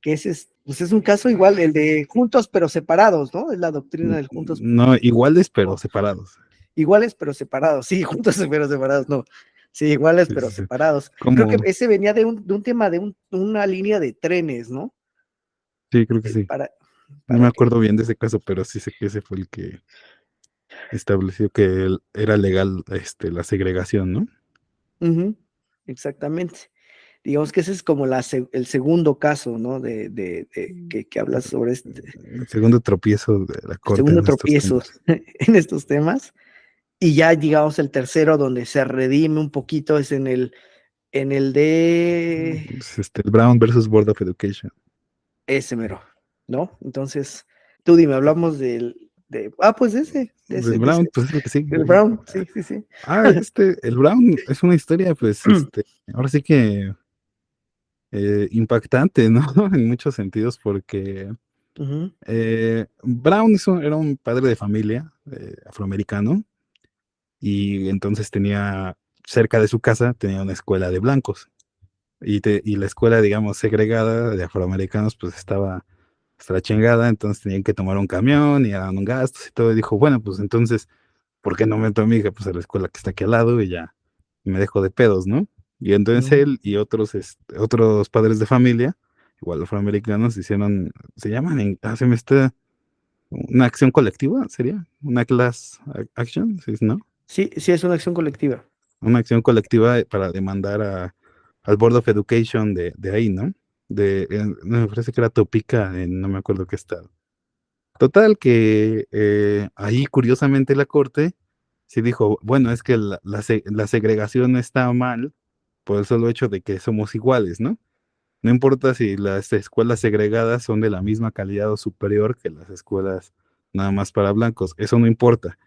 que pues es un caso igual, el de juntos pero separados, ¿no? Es la doctrina del juntos No, iguales, pero separados. iguales pero separados, sí, juntos pero separados, no. Sí, iguales Sí, pero sí, sí. separados. Creo que Como, ese venía de un tema de una línea de trenes, ¿no? sí, creo que Eh, sí. para, No me para que... acuerdo bien de ese caso, pero sí sé que ese fue el que estableció que era legal la segregación, ¿no? Ujú, exactamente. Digamos que ese es como el segundo caso, ¿no? Que habla sobre El segundo tropiezo de la el corte segundo en estos tropiezo temas. en estos temas. Y ya, digamos, el tercero donde se redime un poquito es en el de Es el Brown versus Board of Education. ese mero, ¿no? Entonces, tú dime, hablamos pues Del Brown, pues es lo que sigue. del Brown, sí, sí, sí. El Brown es una historia, pues, ahora sí que impactante, ¿no? En muchos sentidos, porque Ujú, Brown era un padre de familia afroamericano y entonces tenía cerca de su casa tenía una escuela de blancos y la escuela, digamos, segregada de afroamericanos, pues estaba hasta la chingada, entonces tenían que tomar un camión y eran gastos y todo. Y dijo, bueno, pues entonces, ¿por qué no meto a mi hija pues, a la escuela que está aquí al lado y ya me dejo de pedos, ¿no? Y entonces ujú. él y otros padres de familia, igual afroamericanos, se llaman, se me está, una acción colectiva, ¿sería? Una class action, ¿sí, no? Sí, sí, es una acción colectiva. Una acción colectiva para demandar al Board of Education de ahí, ¿no? No, me parece que era Topica, no me acuerdo qué estado. Total, que ahí curiosamente la corte sí dijo, bueno, es que la segregación está mal por el solo hecho de que somos iguales, ¿no? No importa si las escuelas segregadas son de la misma calidad o superior que las escuelas nada más para blancos, eso no importa.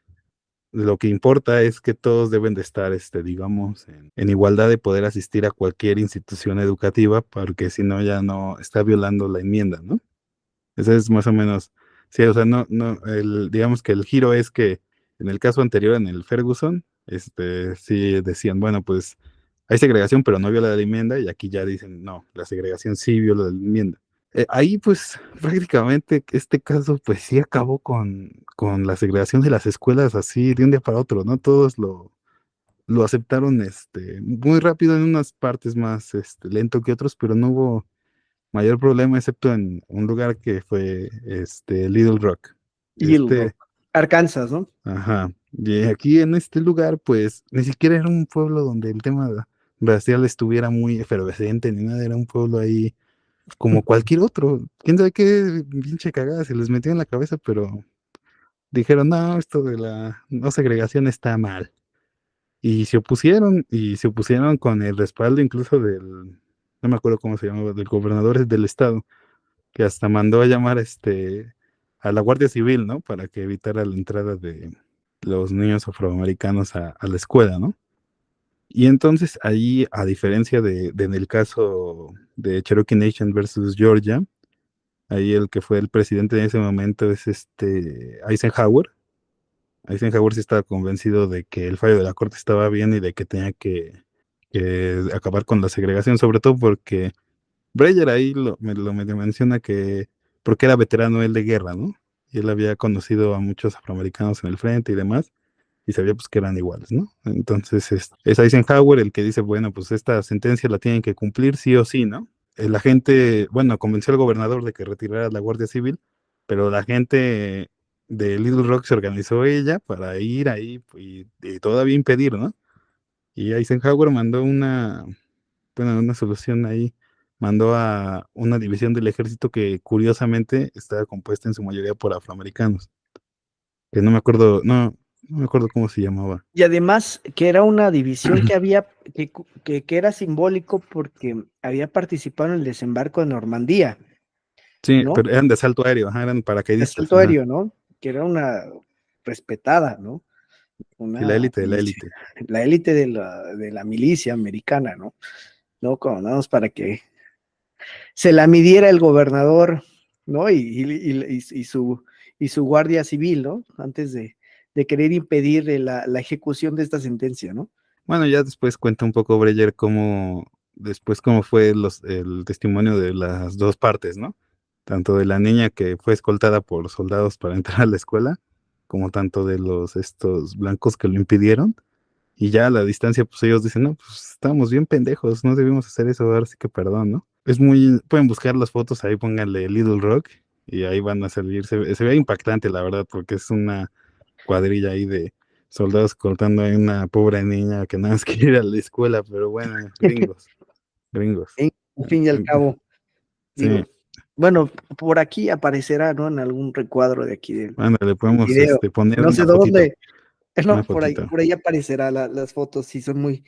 Lo que importa es que todos deben de estar, digamos, en igualdad de poder asistir a cualquier institución educativa, porque si no ya no está violando la enmienda, ¿no? Ese es más o menos, sí, o sea, digamos que el giro es que en el caso anterior, en el Ferguson, sí decían, bueno, pues hay segregación, pero no viola la enmienda, y aquí ya dicen, no, la segregación sí viola la enmienda. Ahí, pues, prácticamente este caso, pues sí acabó con la segregación de las escuelas así de un día para otro, ¿no? Todos lo aceptaron, muy rápido en unas partes más, lento que otros, pero no hubo mayor problema, excepto en un lugar que fue Little Rock. Little Rock. Arkansas, ¿no? Ajá. Y aquí en este lugar, pues, ni siquiera era un pueblo donde el tema racial estuviera muy efervescente ni nada, era un pueblo ahí como cualquier otro. Quién sabe qué pinche cagada se les metió en la cabeza, pero dijeron, no, esto de la no segregación está mal. y se opusieron con el respaldo incluso no me acuerdo cómo se llamaba, del gobernador del estado, que hasta mandó a llamar a la Guardia Civil, ¿no? Para que evitara la entrada de los niños afroamericanos a la escuela, ¿no? Y entonces ahí, a diferencia de en el caso de Cherokee Nation versus Georgia, ahí el que fue el presidente en ese momento es Eisenhower. Eisenhower sí estaba convencido de que el fallo de la corte estaba bien y de que tenía que acabar con la segregación, sobre todo porque Breyer ahí lo medio menciona que porque era veterano él de guerra, ¿no? Y él había conocido a muchos afroamericanos en el frente y demás, y sabía pues que eran iguales, ¿no? Entonces es Eisenhower el que dice, bueno, pues esta sentencia la tienen que cumplir sí o sí, ¿no? La gente, bueno, convenció al gobernador de que retirara la Guardia Civil, pero la gente de Little Rock se organizó ella para ir ahí y todavía impedir, ¿no? Y Eisenhower mandó una solución ahí, mandó a una división del ejército que curiosamente estaba compuesta en su mayoría por afroamericanos, que no me acuerdo, no me acuerdo cómo se llamaba. Y además que era una división que había, que era simbólico porque había participado en el desembarco de Normandía, Sí, ¿no? pero eran de asalto aéreo, ajá, eran De paracaidistas, asalto ajá. aéreo, ¿no? Que era una respetada, ¿no? Sí, la Una élite de la milicia, élite. la élite de la milicia americana, ¿no? ¿No? Como nada más para que se la midiera el gobernador, ¿no? Y su guardia civil, ¿no? Antes de querer impedir la ejecución de esta sentencia, ¿no? Bueno, ya después cuenta un poco Breyer cómo fue el testimonio de las dos partes, ¿no? Tanto de la niña que fue escoltada por soldados para entrar a la escuela, como tanto de estos blancos que lo impidieron. Y ya a la distancia, pues ellos dicen, no, pues estábamos bien pendejos, no debimos hacer eso, ahora sí que perdón, ¿no? Pueden buscar las fotos, ahí pónganle Little Rock y ahí van a salir, se ve impactante la verdad, porque es una cuadrilla ahí de soldados cortando a una pobre niña que nada más quiere ir a la escuela, pero bueno, gringos, gringos. Al fin y al cabo, Sí, digo, bueno, por aquí aparecerá, ¿no? En algún recuadro de aquí del bueno, le podemos video. poner No sé dónde, una no, fotito. por ahí aparecerá las fotos, sí, son muy,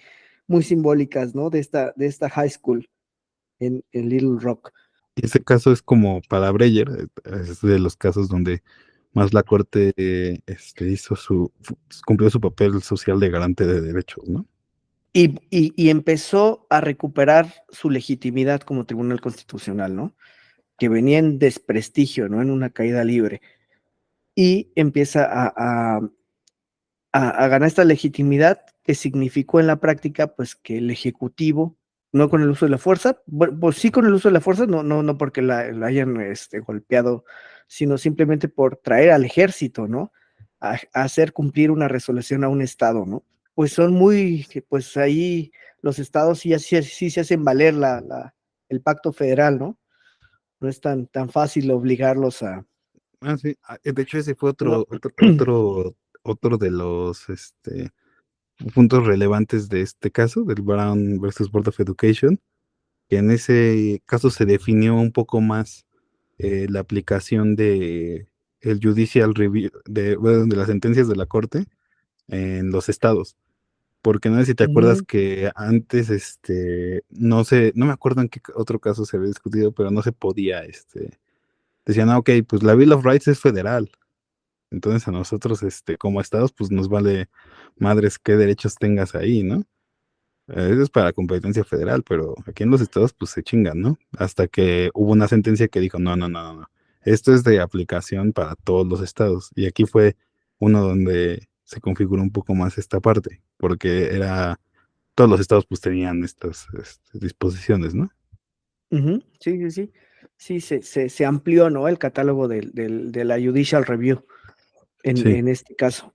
muy simbólicas, ¿no? De esta high school en Little Rock. Y ese caso es como para Breyer, es de los casos donde más la Corte cumplió su papel social de garante de derechos, ¿no? Y empezó a recuperar su legitimidad como Tribunal Constitucional, ¿no? Que venía en desprestigio, ¿no? En una caída libre. Y empieza a ganar esta legitimidad que significó en la práctica, pues, que el Ejecutivo, no con el uso de la fuerza, bueno, pues sí con el uso de la fuerza, no porque la hayan golpeado, sino simplemente por traer al ejército, ¿no? A hacer cumplir una resolución a un Estado, ¿no? Pues son muy, pues ahí los estados sí se hacen valer el pacto federal, ¿no? No es tan fácil obligarlos a... Ah, sí. De hecho, ese fue No. otro de los puntos relevantes de este caso, del Brown versus Board of Education, que en ese caso se definió un poco más la aplicación de el judicial review, bueno, de las sentencias de la Corte en los estados. Porque no sé si te acuerdas Ujú, que antes, no me acuerdo en qué otro caso se había discutido, pero no se podía, decían, ok, pues la Bill of Rights es federal, entonces a nosotros, como estados, pues nos vale madres qué derechos tengas ahí, ¿no? Eso es para competencia federal, pero aquí en los estados, pues se chingan, ¿no? Hasta que hubo una sentencia que dijo, no, no, no, no, no. Esto es de aplicación para todos los estados. Y aquí fue uno donde se configuró un poco más esta parte, porque todos los estados pues tenían estas disposiciones, ¿no? ujú, sí, sí, sí. Sí, se amplió, ¿no? El catálogo de la Judicial Review Sí. en este caso.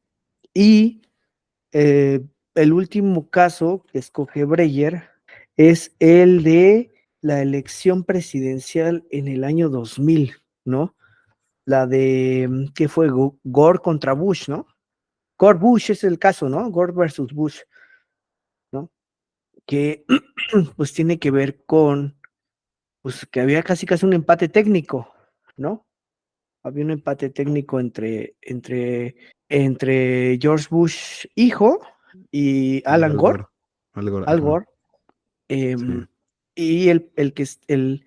Y eh, el último caso que escoge Breyer es el de la elección presidencial en el año 2000, ¿no? La de, ¿qué fue? Gore contra Bush, ¿no? Gore Bush es el caso, ¿no? Gore versus Bush, ¿no? Que pues tiene que ver con, pues que había casi un empate técnico, ¿no? Había un empate técnico entre George Bush hijo y Y Alan Al Gore, Gore. Al Gore, Al ajá. Gore, Sí. y el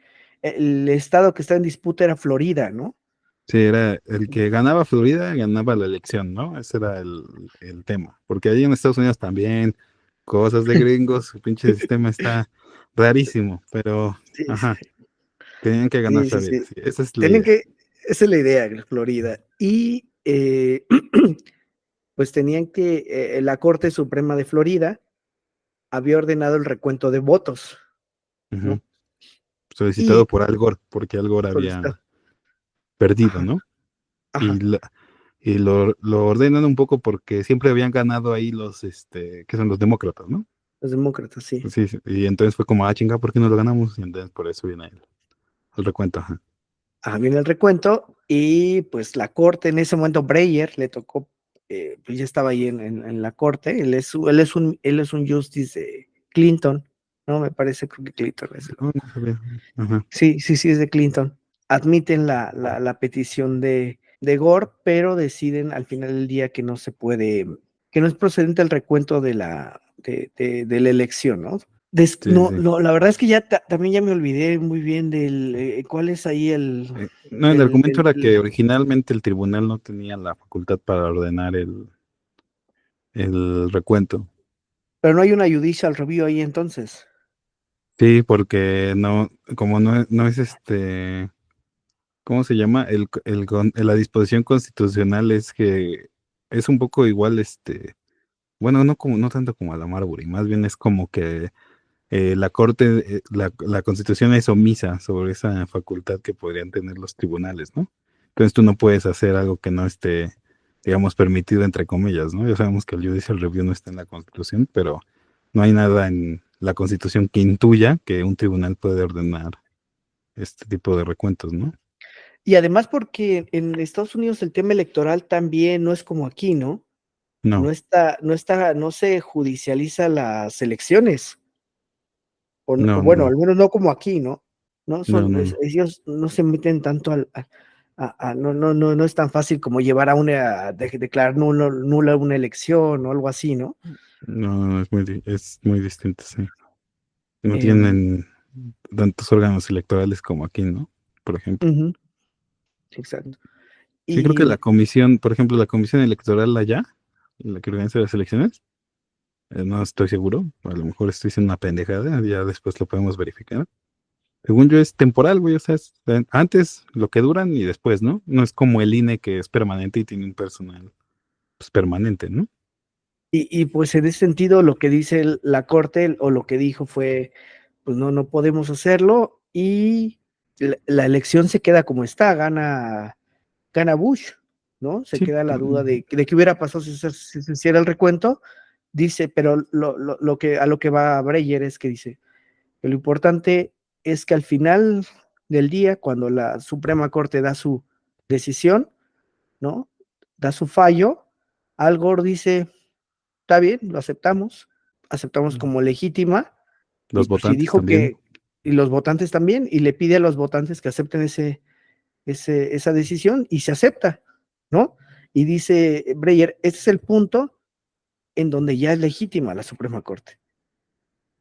estado que está en disputa era Florida, ¿no? Sí, era el que ganaba Florida, ganaba la elección, ¿no? Ese era el tema. Porque ahí en Estados Unidos también, cosas de gringos, su pinche sistema está rarísimo, pero, Sí, ajá, tenían que ganar sí, sí, Florida, sí. sí, esa es la Tienen idea. que, esa es la idea, Florida. Y pues tenían que, la Corte Suprema de Florida había ordenado el recuento de votos, Ujú. ¿no? Solicitado Y por Al Gore, porque Al Gore solicitado. había perdido, Ajá, ¿no? Y, ajá, lo ordenan un poco porque siempre habían ganado ahí los, que son los demócratas, ¿no? los demócratas, sí. Sí, sí, y entonces fue como, ah, chinga, ¿por qué no lo ganamos? Y entonces por eso viene el recuento, ajá. Viene el recuento y pues la corte en ese momento, Breyer le tocó, pues ya estaba ahí en la corte, él es un justice de Clinton, ¿no? Me parece, creo que Clinton es No, no sabía. Ajá. sí, sí, sí, es de Clinton. Admiten la petición de Gore, pero deciden al final del día que no se puede, que no es procedente el recuento de la elección, ¿no? Sí, No, sí. no, la verdad es que ya también ya me olvidé muy bien cuál es ahí No, el el, argumento el- era el- que originalmente el tribunal no tenía la facultad para ordenar el recuento. pero no hay una judicial review ahí entonces. Sí, porque no, como no es ¿cómo se llama? La disposición constitucional es que es un poco igual, bueno, no tanto como a la Marbury, más bien es como que la Corte, la Constitución es omisa sobre esa facultad que podrían tener los tribunales, ¿no? Entonces tú no puedes hacer algo que no esté, digamos, permitido entre comillas, ¿no? Ya sabemos que el Judicial Review no está en la Constitución, pero no hay nada en la Constitución que intuya que un tribunal puede ordenar este tipo de recuentos, ¿no? Y además porque en Estados Unidos el tema electoral también no es como aquí, ¿no? No, No se judicializa las elecciones, o no, bueno, no, al menos no como aquí, ¿no? no, no, no, Ellos no se meten tanto no es tan fácil como llevar declarar nula una elección o algo así, ¿no? no, es muy distinto, sí. No Em, tienen tantos órganos electorales como aquí, ¿no? Por ejemplo. Ujú, exacto. Sí, creo que la Y, comisión, por ejemplo, la comisión electoral allá, la que organiza las elecciones, no estoy seguro, a lo mejor estoy haciendo una pendejada, ya después lo podemos verificar. Según yo es temporal, güey, o sea, antes lo que duran y después, ¿no? No es como el INE que es permanente y tiene un personal pues, permanente, ¿no? pues en ese sentido lo que dice la Corte o lo que dijo fue, pues no podemos hacerlo y la elección se queda como está, gana Bush, ¿no? Se Sí, queda la duda de qué hubiera pasado si se hiciera el recuento. Dice, pero a lo que va Breyer es que dice que lo importante es que al final del día, cuando la Suprema Corte da su decisión, ¿no? Da su fallo, Al Gore dice, está bien, lo aceptamos como legítima, y los pues si votantes dijo también. y los votantes también, y le pide a los votantes que acepten esa decisión y se acepta, ¿no? Y dice Breyer, este es el punto en donde ya es legítima la Suprema Corte.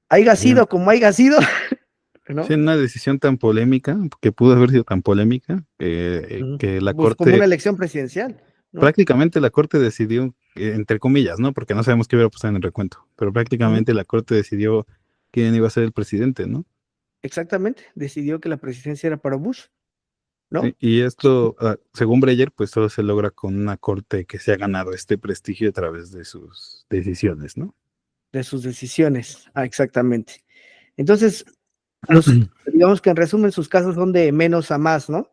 Haiga Sí, sido como haiga sido, sí, ¿no? una decisión tan polémica, que pudo haber sido tan polémica, que la Pues como una Corte, elección presidencial, ¿no? prácticamente la Corte decidió, entre comillas, ¿no? Porque no sabemos qué hubiera pasado en el recuento, pero Ujú. prácticamente la Corte decidió quién iba a ser el presidente, ¿no? Exactamente, decidió que la presidencia era para Bush, Sí, ¿no? y esto, según Breyer, pues todo se logra con una corte que se ha ganado este prestigio a través de sus decisiones, ¿no? De sus decisiones, exactamente. Entonces, digamos que en resumen, sus casos son de menos a más, ¿no?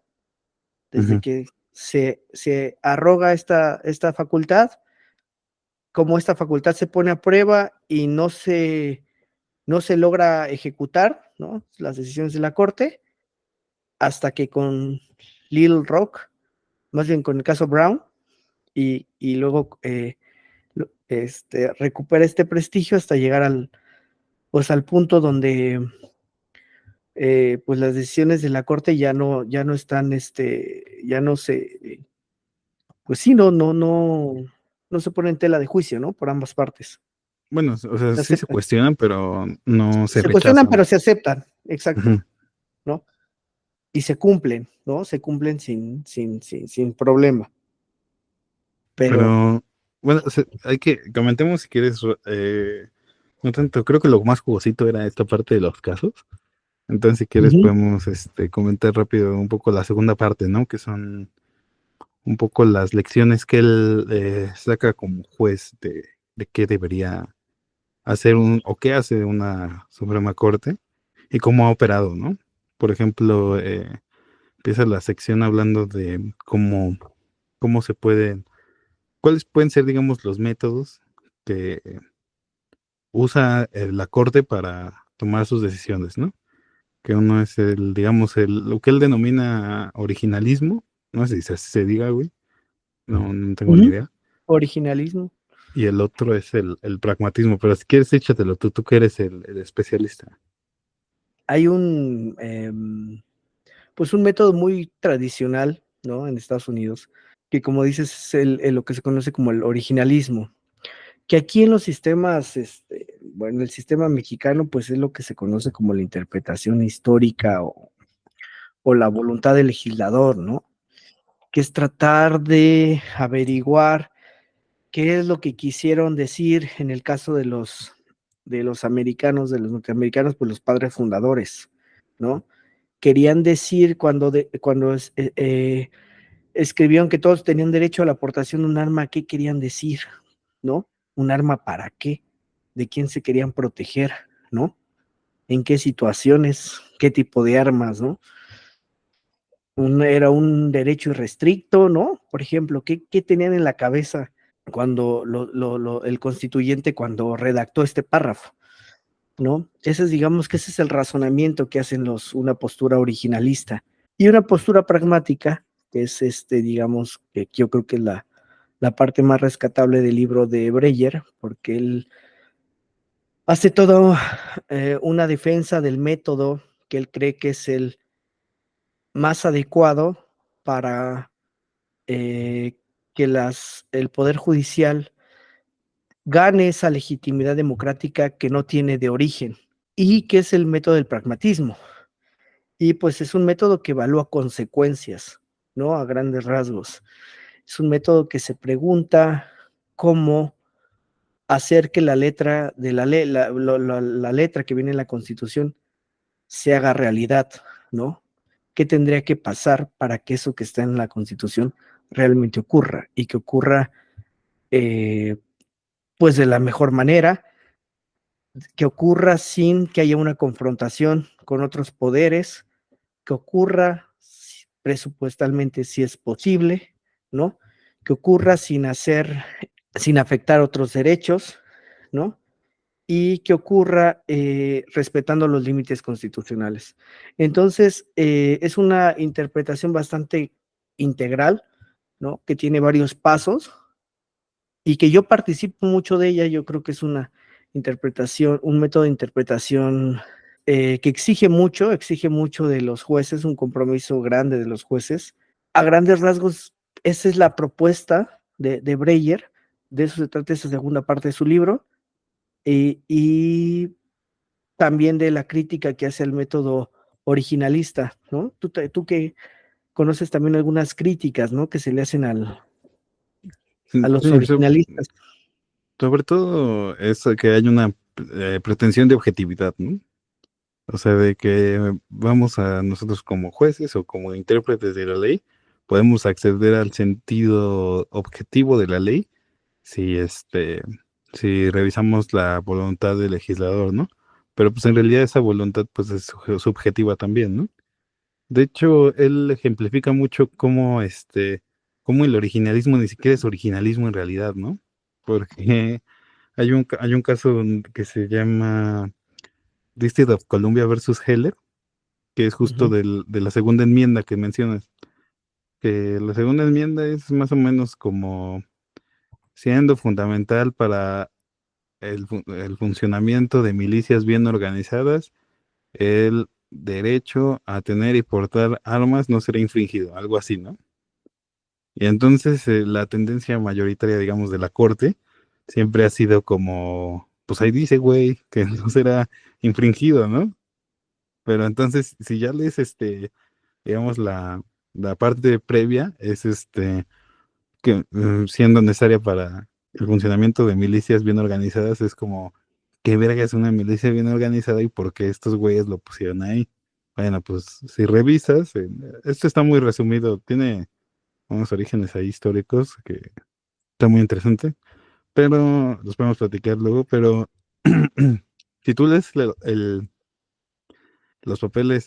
Desde Ujú. que se arroga esta facultad, como esta facultad se pone a prueba y no se logra ejecutar, ¿no? Las decisiones de la Corte, hasta que con Little Rock, más bien con el caso Brown, y luego recupera este prestigio hasta llegar pues al punto donde pues las decisiones de la Corte ya no están, ya no pues sí, no se pone en tela de juicio, ¿no? Por ambas partes. Bueno, o sea, Se sí se aceptan. cuestionan, pero no se Se cuestionan, pero rechazan. se aceptan, exacto, Ujú. ¿no? Y se cumplen, ¿no? Se cumplen sin problema. Pero, Pero, bueno, hay que, comentemos si quieres, no tanto, creo que lo más jugosito era esta parte de los casos. Entonces, si quieres, ujú, podemos comentar rápido un poco la segunda parte, ¿no? Que son un poco las lecciones que él saca como juez de qué debería hacer o qué hace una Suprema Corte y cómo ha operado, ¿no? Por ejemplo, empieza la sección hablando de cómo se pueden, cuáles pueden ser, digamos, los métodos que usa la Corte para tomar sus decisiones, ¿no? Que uno es digamos, lo que él denomina originalismo, no sé si así se diga, güey, no tengo ni ujú, idea. originalismo. Y el otro es el pragmatismo, pero si quieres, échatelo tú que eres el especialista. Hay pues un método muy tradicional, ¿no? En Estados Unidos, que como dices es lo que se conoce como el originalismo, que aquí en los sistemas, bueno, el sistema mexicano, pues es lo que se conoce como la interpretación histórica o la voluntad del legislador, ¿no? Que es tratar de averiguar qué es lo que quisieron decir en el caso de los americanos, de los norteamericanos, pues los padres fundadores, ¿no? Querían decir cuando escribieron que todos tenían derecho a la aportación de un arma, ¿qué querían decir? ¿No? ¿Un arma para qué? ¿De quién se querían proteger? ¿No? ¿En qué situaciones? ¿Qué tipo de armas? ¿No? Era un derecho irrestricto, ¿no? Por ejemplo, ¿qué tenían en la cabeza cuando el constituyente, cuando redactó este párrafo? ¿No? Ese es, digamos que ese es el razonamiento que hacen una postura originalista. Y una postura pragmática, que es digamos, que yo creo que es la parte más rescatable del libro de Breyer, porque él hace toda una defensa del método que él cree que es el más adecuado para que el Poder Judicial gane esa legitimidad democrática que no tiene de origen y que es el método del pragmatismo. Y pues es un método que evalúa consecuencias, ¿no? A grandes rasgos. Es un método que se pregunta cómo hacer que la letra de la letra que viene en la Constitución se haga realidad, ¿no? ¿Qué tendría que pasar para que eso que está en la Constitución realmente ocurra y que ocurra eh, pues de la mejor manera, que ocurra sin que haya una confrontación con otros poderes, que ocurra presupuestalmente si es posible, ¿no? Que ocurra sin afectar otros derechos, ¿no? Y que ocurra respetando los límites constitucionales. Entonces, es una interpretación bastante integral, ¿no? Que tiene varios pasos y que yo participo mucho de ella. Yo creo que es una interpretación, un método de interpretación que exige mucho de los jueces, un compromiso grande de los jueces. A grandes rasgos, esa es la propuesta de Breyer, de eso se trata esa segunda parte de su libro, y también de la crítica que hace el método originalista, ¿no? Tú que conoces también algunas críticas, ¿no? Que se le hacen a Sí, los originalistas. sobre todo eso que hay una pretensión de objetividad, ¿no? O sea, de que vamos a nosotros como jueces o como intérpretes de la ley, podemos acceder al sentido objetivo de la ley si si revisamos la voluntad del legislador, ¿no? Pero pues en realidad esa voluntad pues es subjetiva también, ¿no? De hecho, él ejemplifica mucho cómo el originalismo ni siquiera es originalismo en realidad, ¿no? Porque hay un caso que se llama District of Columbia versus Heller, que es justo Ujú. de la segunda enmienda que mencionas, que la segunda enmienda es más o menos como siendo fundamental para el funcionamiento de milicias bien organizadas, el derecho a tener y portar armas no será infringido, algo así, ¿no? Y entonces la tendencia mayoritaria, digamos, de la Corte siempre ha sido como pues ahí dice, güey, que no será infringido, ¿no? Pero entonces, si ya lees digamos, la parte previa, es que siendo necesaria para el funcionamiento de milicias bien organizadas, es como, ¿qué verga es una milicia bien organizada y por qué estos güeyes lo pusieron ahí? Bueno, pues si revisas, esto está muy resumido, tiene unos orígenes ahí históricos que está muy interesante, pero los podemos platicar luego, pero si tú lees los papeles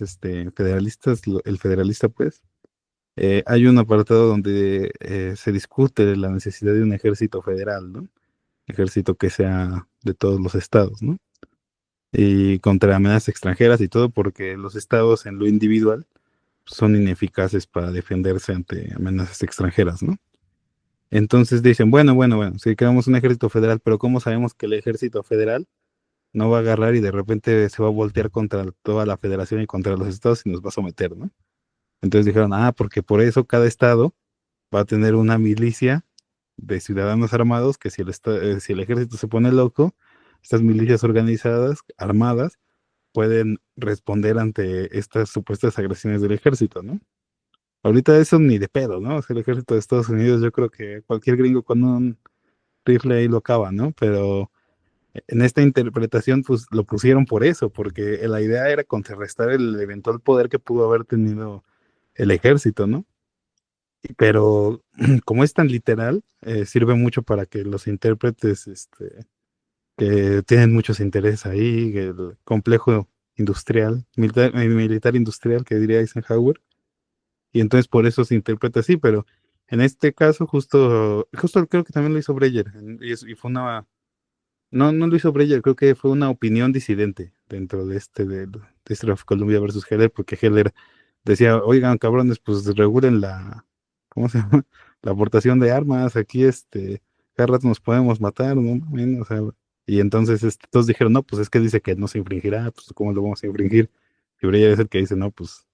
federalistas, el federalista, pues, hay un apartado donde se discute la necesidad de un ejército federal, ¿no? Ejército que sea de todos los estados, ¿no? Y contra amenazas extranjeras y todo, porque los estados en lo individual son ineficaces para defenderse ante amenazas extranjeras, ¿no? Entonces dicen, bueno, si creamos un ejército federal, pero ¿cómo sabemos que el ejército federal no va a agarrar y de repente se va a voltear contra toda la federación y contra los estados y nos va a someter, ¿no? Entonces dijeron, porque por eso cada estado va a tener una milicia de ciudadanos armados que si el ejército se pone loco, estas milicias organizadas, armadas, pueden responder ante estas supuestas agresiones del ejército, ¿no? Ahorita eso ni de pedo, ¿no? O sea, el ejército de Estados Unidos, yo creo que cualquier gringo con un rifle ahí lo acaba, ¿no? Pero en esta interpretación, pues lo pusieron por eso, porque la idea era contrarrestar el eventual poder que pudo haber tenido el ejército, ¿no? Pero como es tan literal, sirve mucho para que los intérpretes, que tienen muchos intereses ahí, el complejo industrial, militar industrial, que diría Eisenhower, y entonces por eso se interpreta así, pero en este caso justo creo que también lo hizo Breyer, y fue no lo hizo Breyer, creo que fue una opinión disidente dentro de District of Columbia versus Heller, porque Heller decía, oigan, cabrones, pues regulen ¿cómo se llama? La aportación de armas, aquí cada rato nos podemos matar, ¿no? O sea, y entonces todos dijeron, no, pues es que dice que no se infringirá, pues ¿cómo lo vamos a infringir? Y Breyer es el que dice, no, pues,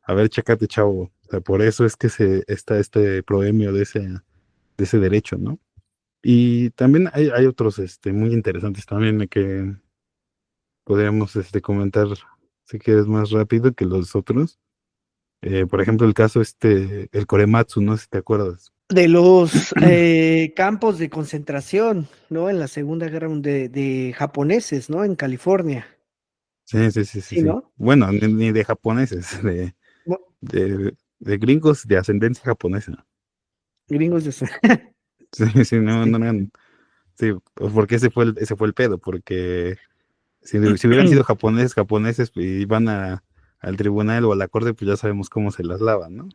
a ver, chécate, chavo, o sea, por eso es que está este proemio de ese derecho, ¿no? Y también hay otros muy interesantes también que podríamos comentar si quieres más rápido que los otros. Por ejemplo, el caso el Korematsu, no sé si te acuerdas. De los campos de concentración, ¿no? En la Segunda Guerra de japoneses, ¿no? En California. Sí, sí, sí, sí, Sí, sí. ¿no? Bueno, ni de japoneses, Bu- de gringos de ascendencia japonesa. Gringos de... Sí, sí, no, Sí. no eran. Sí, porque ese fue el pedo, porque si hubieran sido japoneses pues, y iban al tribunal o a la corte, pues ya sabemos cómo se las lavan, ¿no?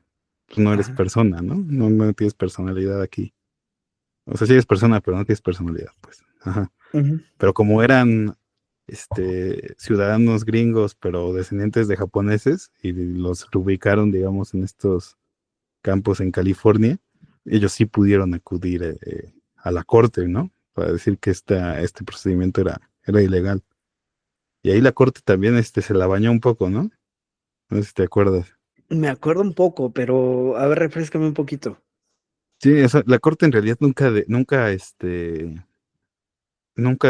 Pues no eres Ajá. persona, ¿no? No tienes personalidad aquí. O sea, sí eres persona, pero no tienes personalidad, pues. Ajá. Ujú. Pero como eran ciudadanos gringos, pero descendientes de japoneses, y los reubicaron, digamos, en estos campos en California, ellos sí pudieron acudir a la corte, ¿no? Para decir que este procedimiento era ilegal. Y ahí la corte también se la bañó un poco, ¿no? No sé si te acuerdas. Me acuerdo un poco, pero a ver, refréscame un poquito. Sí, o sea, la corte en realidad nunca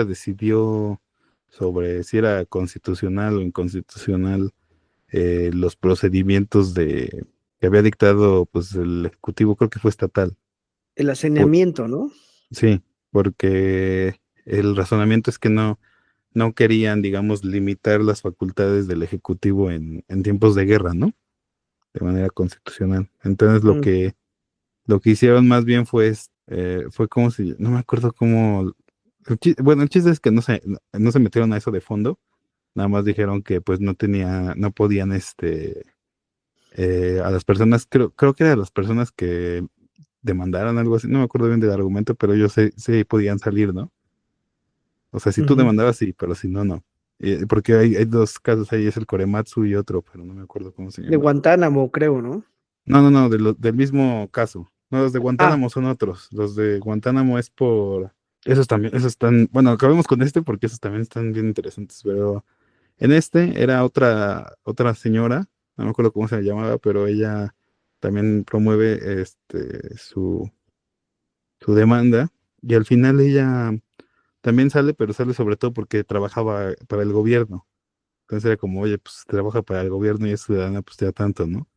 decidió sobre si era constitucional o inconstitucional los procedimientos que había dictado pues el ejecutivo, creo que fue estatal. El Por- saneamiento, ¿no? sí, porque el razonamiento es que no querían, digamos, limitar las facultades del ejecutivo en tiempos de guerra, ¿no? De manera constitucional. Entonces Mm, lo que hicieron más bien fue como si, no me acuerdo cómo, bueno, el chiste es que no se metieron a eso de fondo, nada más dijeron que pues no podían, a las personas, creo que eran las personas que demandaran algo así, no me acuerdo bien del argumento, pero ellos sí podían salir, ¿no? O sea, si tú ujú. demandabas, sí, pero si no, no. Porque hay dos casos ahí, es el Korematsu y otro, pero no me acuerdo cómo se De llama. Guantánamo, creo, ¿no? No, no, no, del mismo caso. No, los de Ah, Guantánamo son otros. Los de Guantánamo es por... Esos también, esos están... Bueno, acabemos con porque esos también están bien interesantes, pero en era otra señora, no me acuerdo cómo se llamaba, pero ella también promueve su demanda y al final ella también sale, pero sale sobre todo porque trabajaba para el gobierno. Entonces era como, oye, pues trabaja para el gobierno y es ciudadana, pues ya tanto, ¿no?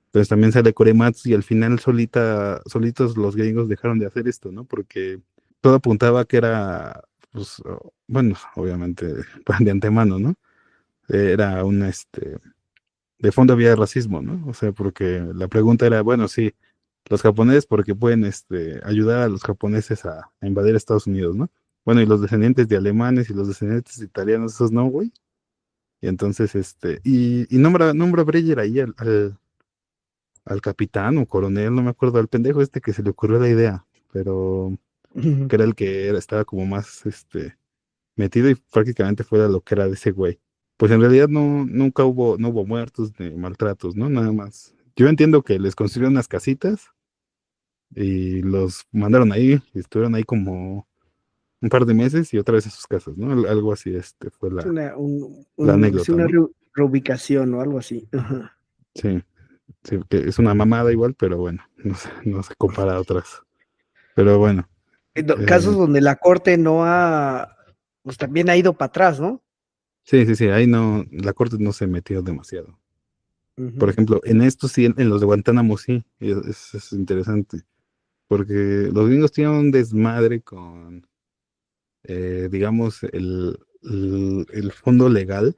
Entonces también sale Korematsu y al final solitos los gringos dejaron de hacer esto, ¿no? Porque todo apuntaba que era, pues, bueno, obviamente de antemano, ¿no? Era de fondo había racismo, ¿no? O sea, porque la pregunta era, bueno, sí, los japoneses porque pueden, ayudar a los japoneses a invadir Estados Unidos, ¿no? Bueno, y los descendientes de alemanes y los descendientes de italianos, esos no, güey. Y entonces, y nombra a Breyer ahí al capitán o coronel, no me acuerdo, al pendejo que se le ocurrió la idea, pero Ujú. que era el que estaba como más, metido y prácticamente fuera lo que era de ese güey. Pues en realidad no hubo muertos ni maltratos, ¿no? Nada más. Yo entiendo que les construyeron unas casitas y los mandaron ahí, y estuvieron ahí como un par de meses y otra vez a sus casas, ¿no? Algo así, fue Es la es anécdota, una ¿no? reubicación o algo así. Ajá. Sí, sí, que es una mamada igual, pero bueno, no se compara a otras. Pero bueno, Casos eh, donde la corte no ha, pues también ha ido para atrás, ¿no? sí, sí, sí, ahí no, la corte no se metió demasiado. Por Ujú. ejemplo, en esto sí, en los de Guantánamo sí, y es interesante, porque los gringos tienen un desmadre con, digamos, el fondo legal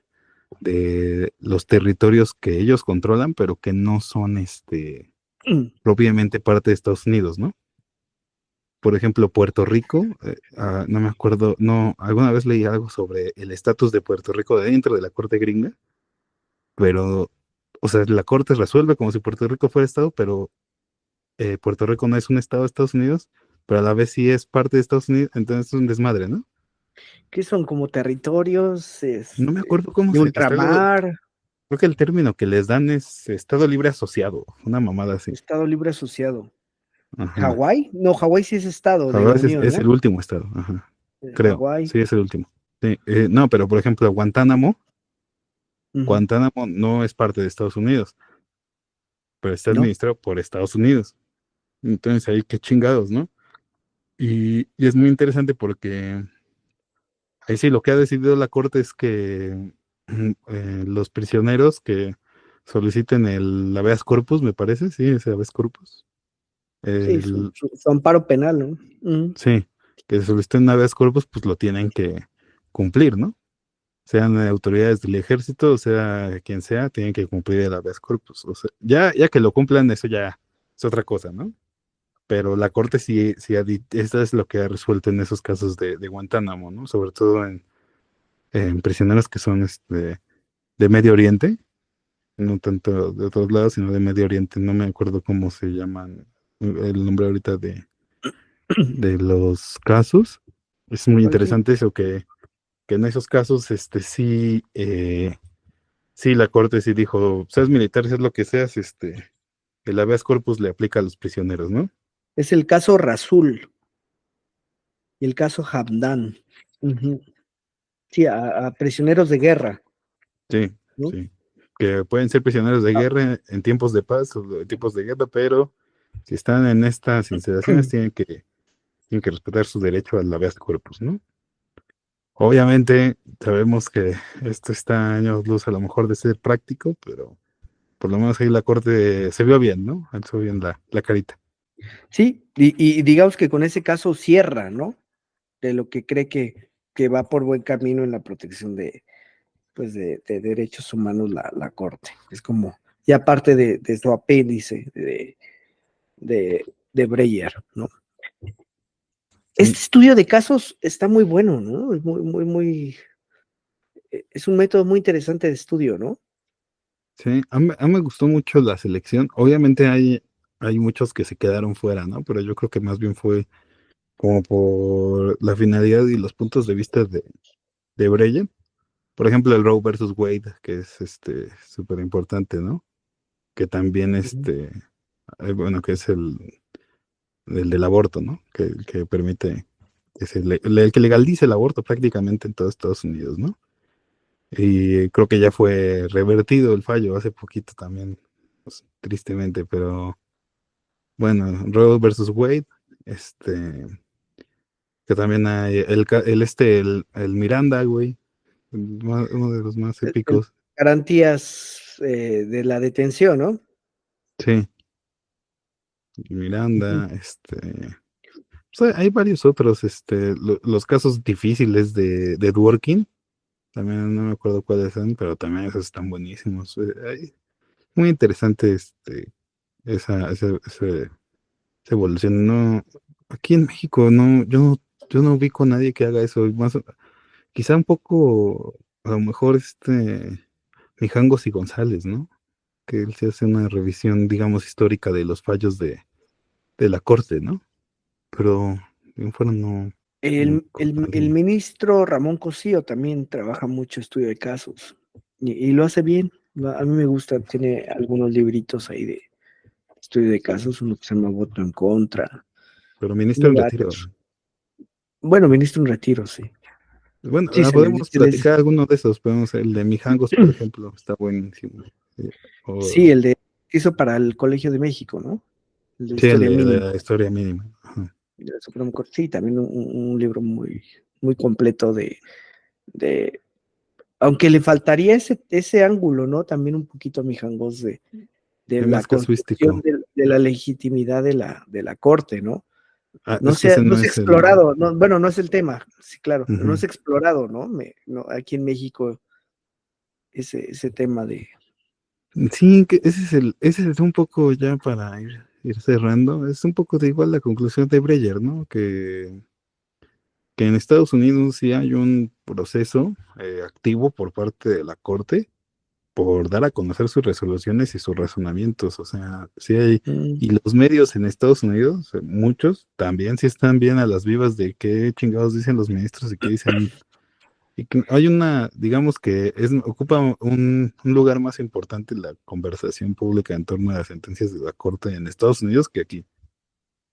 de los territorios que ellos controlan, pero que no son, propiamente parte de Estados Unidos, ¿no? Por ejemplo, Puerto Rico, no me acuerdo, no, alguna vez leí algo sobre el estatus de Puerto Rico dentro de la corte gringa, pero, o sea, la corte resuelve como si Puerto Rico fuera estado, pero Puerto Rico no es un estado de Estados Unidos, pero a la vez sí es parte de Estados Unidos, entonces es un desmadre, ¿no? Que son como territorios, No me acuerdo cómo de se, ultramar, creo que el término que les dan es Estado Libre Asociado, una mamada así. Estado Libre Asociado. Ajá. ¿Hawái? No, Hawái sí es estado de la Hawái Unión, es ¿no? el último estado, ajá. Creo, Hawái. sí es el último. Sí, no, pero por ejemplo, Ujú. Guantánamo no es parte de Estados Unidos, pero está ¿No? administrado por Estados Unidos. Entonces ahí qué chingados, ¿no? Y es muy interesante porque ahí sí lo que ha decidido la Corte es que los prisioneros que soliciten el habeas corpus, me parece, sí, ese habeas corpus, Sí, el, su amparo penal, ¿no? Ujú. sí, que soliciten un habeas corpus, pues lo tienen que cumplir, ¿no? Sean autoridades del ejército, o sea quien sea, tienen que cumplir el habeas corpus. O sea, ya que lo cumplan, eso ya es otra cosa, ¿no? Pero la Corte esto es lo que ha resuelto en esos casos de Guantánamo, ¿no? Sobre todo en prisioneros que son de Medio Oriente, no tanto de otros lados, sino de Medio Oriente. No me acuerdo cómo se llaman el nombre ahorita de los casos. Es muy Cualquier. interesante eso que en esos casos, sí, sí, la corte sí dijo, seas militar, seas lo que seas, el habeas corpus le aplica a los prisioneros, ¿no? Es el caso Rasul y el caso Hamdan. Ujú. Sí, a prisioneros de guerra, Sí, ¿no? sí. Que pueden ser prisioneros de Ah, guerra en tiempos de paz o en tiempos de guerra, pero si están en estas instalaciones tienen que respetar su derecho al habeas corpus, ¿no? Obviamente sabemos que esto está a años luz a lo mejor de ser práctico, pero por lo menos ahí la corte se vio bien, ¿no? Alzó bien la carita. sí, y digamos que con ese caso cierra, ¿no? De lo que cree que va por buen camino en la protección de, pues de derechos humanos la Corte. Es como ya parte de su apéndice de Breyer, ¿no? Sí, Este estudio de casos está muy bueno, ¿no? Es es un método muy interesante de estudio, ¿no? sí, a mí me gustó mucho la selección. Obviamente hay muchos que se quedaron fuera, ¿no? Pero yo creo que más bien fue como por la finalidad y los puntos de vista de Breyer. Por ejemplo, el Roe versus Wade, que es súper importante, ¿no? Que también bueno, que es el del aborto, ¿no? Que permite, el que legalice el aborto prácticamente en todo Estados Unidos, ¿no? Y creo que ya fue revertido el fallo hace poquito también, pues, tristemente, pero bueno, Roe versus Wade, este, que también hay el Miranda, güey, uno de los más El épicos. garantías de la detención, ¿no? Sí, Ujú. Miranda, pues hay varios otros, los casos difíciles de Dworkin, también no me acuerdo cuáles son, pero también esos están buenísimos. Muy interesante, esa evolución. No, aquí en México yo no ubico a nadie que haga eso. Más, quizá un poco, a lo mejor Mijangos y González, ¿no? Que él se hace una revisión, digamos, histórica de los fallos de la corte, ¿no? Pero en fuera no ubico a El nadie. ministro Ramón Cosío también trabaja mucho estudio de casos y lo hace bien. A mí me gusta, tiene algunos libritos ahí de estudio de casos, uno que se llama Voto en Contra, Pero ministro tiene en retiro. varios. Bueno, ministro en retiro, sí. Bueno, Sí, podemos platicar alguno de esos. Podemos, el de Mijangos, por ejemplo, está buenísimo. sí, O, el de hizo para el Colegio de México, ¿no? El de sí, el historia de mínima. la historia mínima. Ajá. De la Suprema Corte. Sí, también un libro muy, muy completo de, aunque le faltaría ese ángulo, ¿no? También un poquito a Mijangos de Es la más construcción casuístico. de la legitimidad de la Corte, ¿no? Ah, No es que se, ese no no se ha es el. explorado, no, bueno, no es el tema, sí, claro, pero no Ujú. se ha explorado, ¿no? No, aquí en México ese tema de... Sí, que ese es un poco ya para ir cerrando, es un poco de igual la conclusión de Breyer, ¿no? Que en Estados Unidos sí hay un proceso activo por parte de la Corte por dar a conocer sus resoluciones y sus razonamientos. O sea, sí hay, Mm, y los medios en Estados Unidos, muchos, también sí están bien a las vivas de qué chingados dicen los ministros y qué dicen. Y que hay digamos que ocupa un lugar más importante en la conversación pública en torno a las sentencias de la Corte en Estados Unidos que aquí.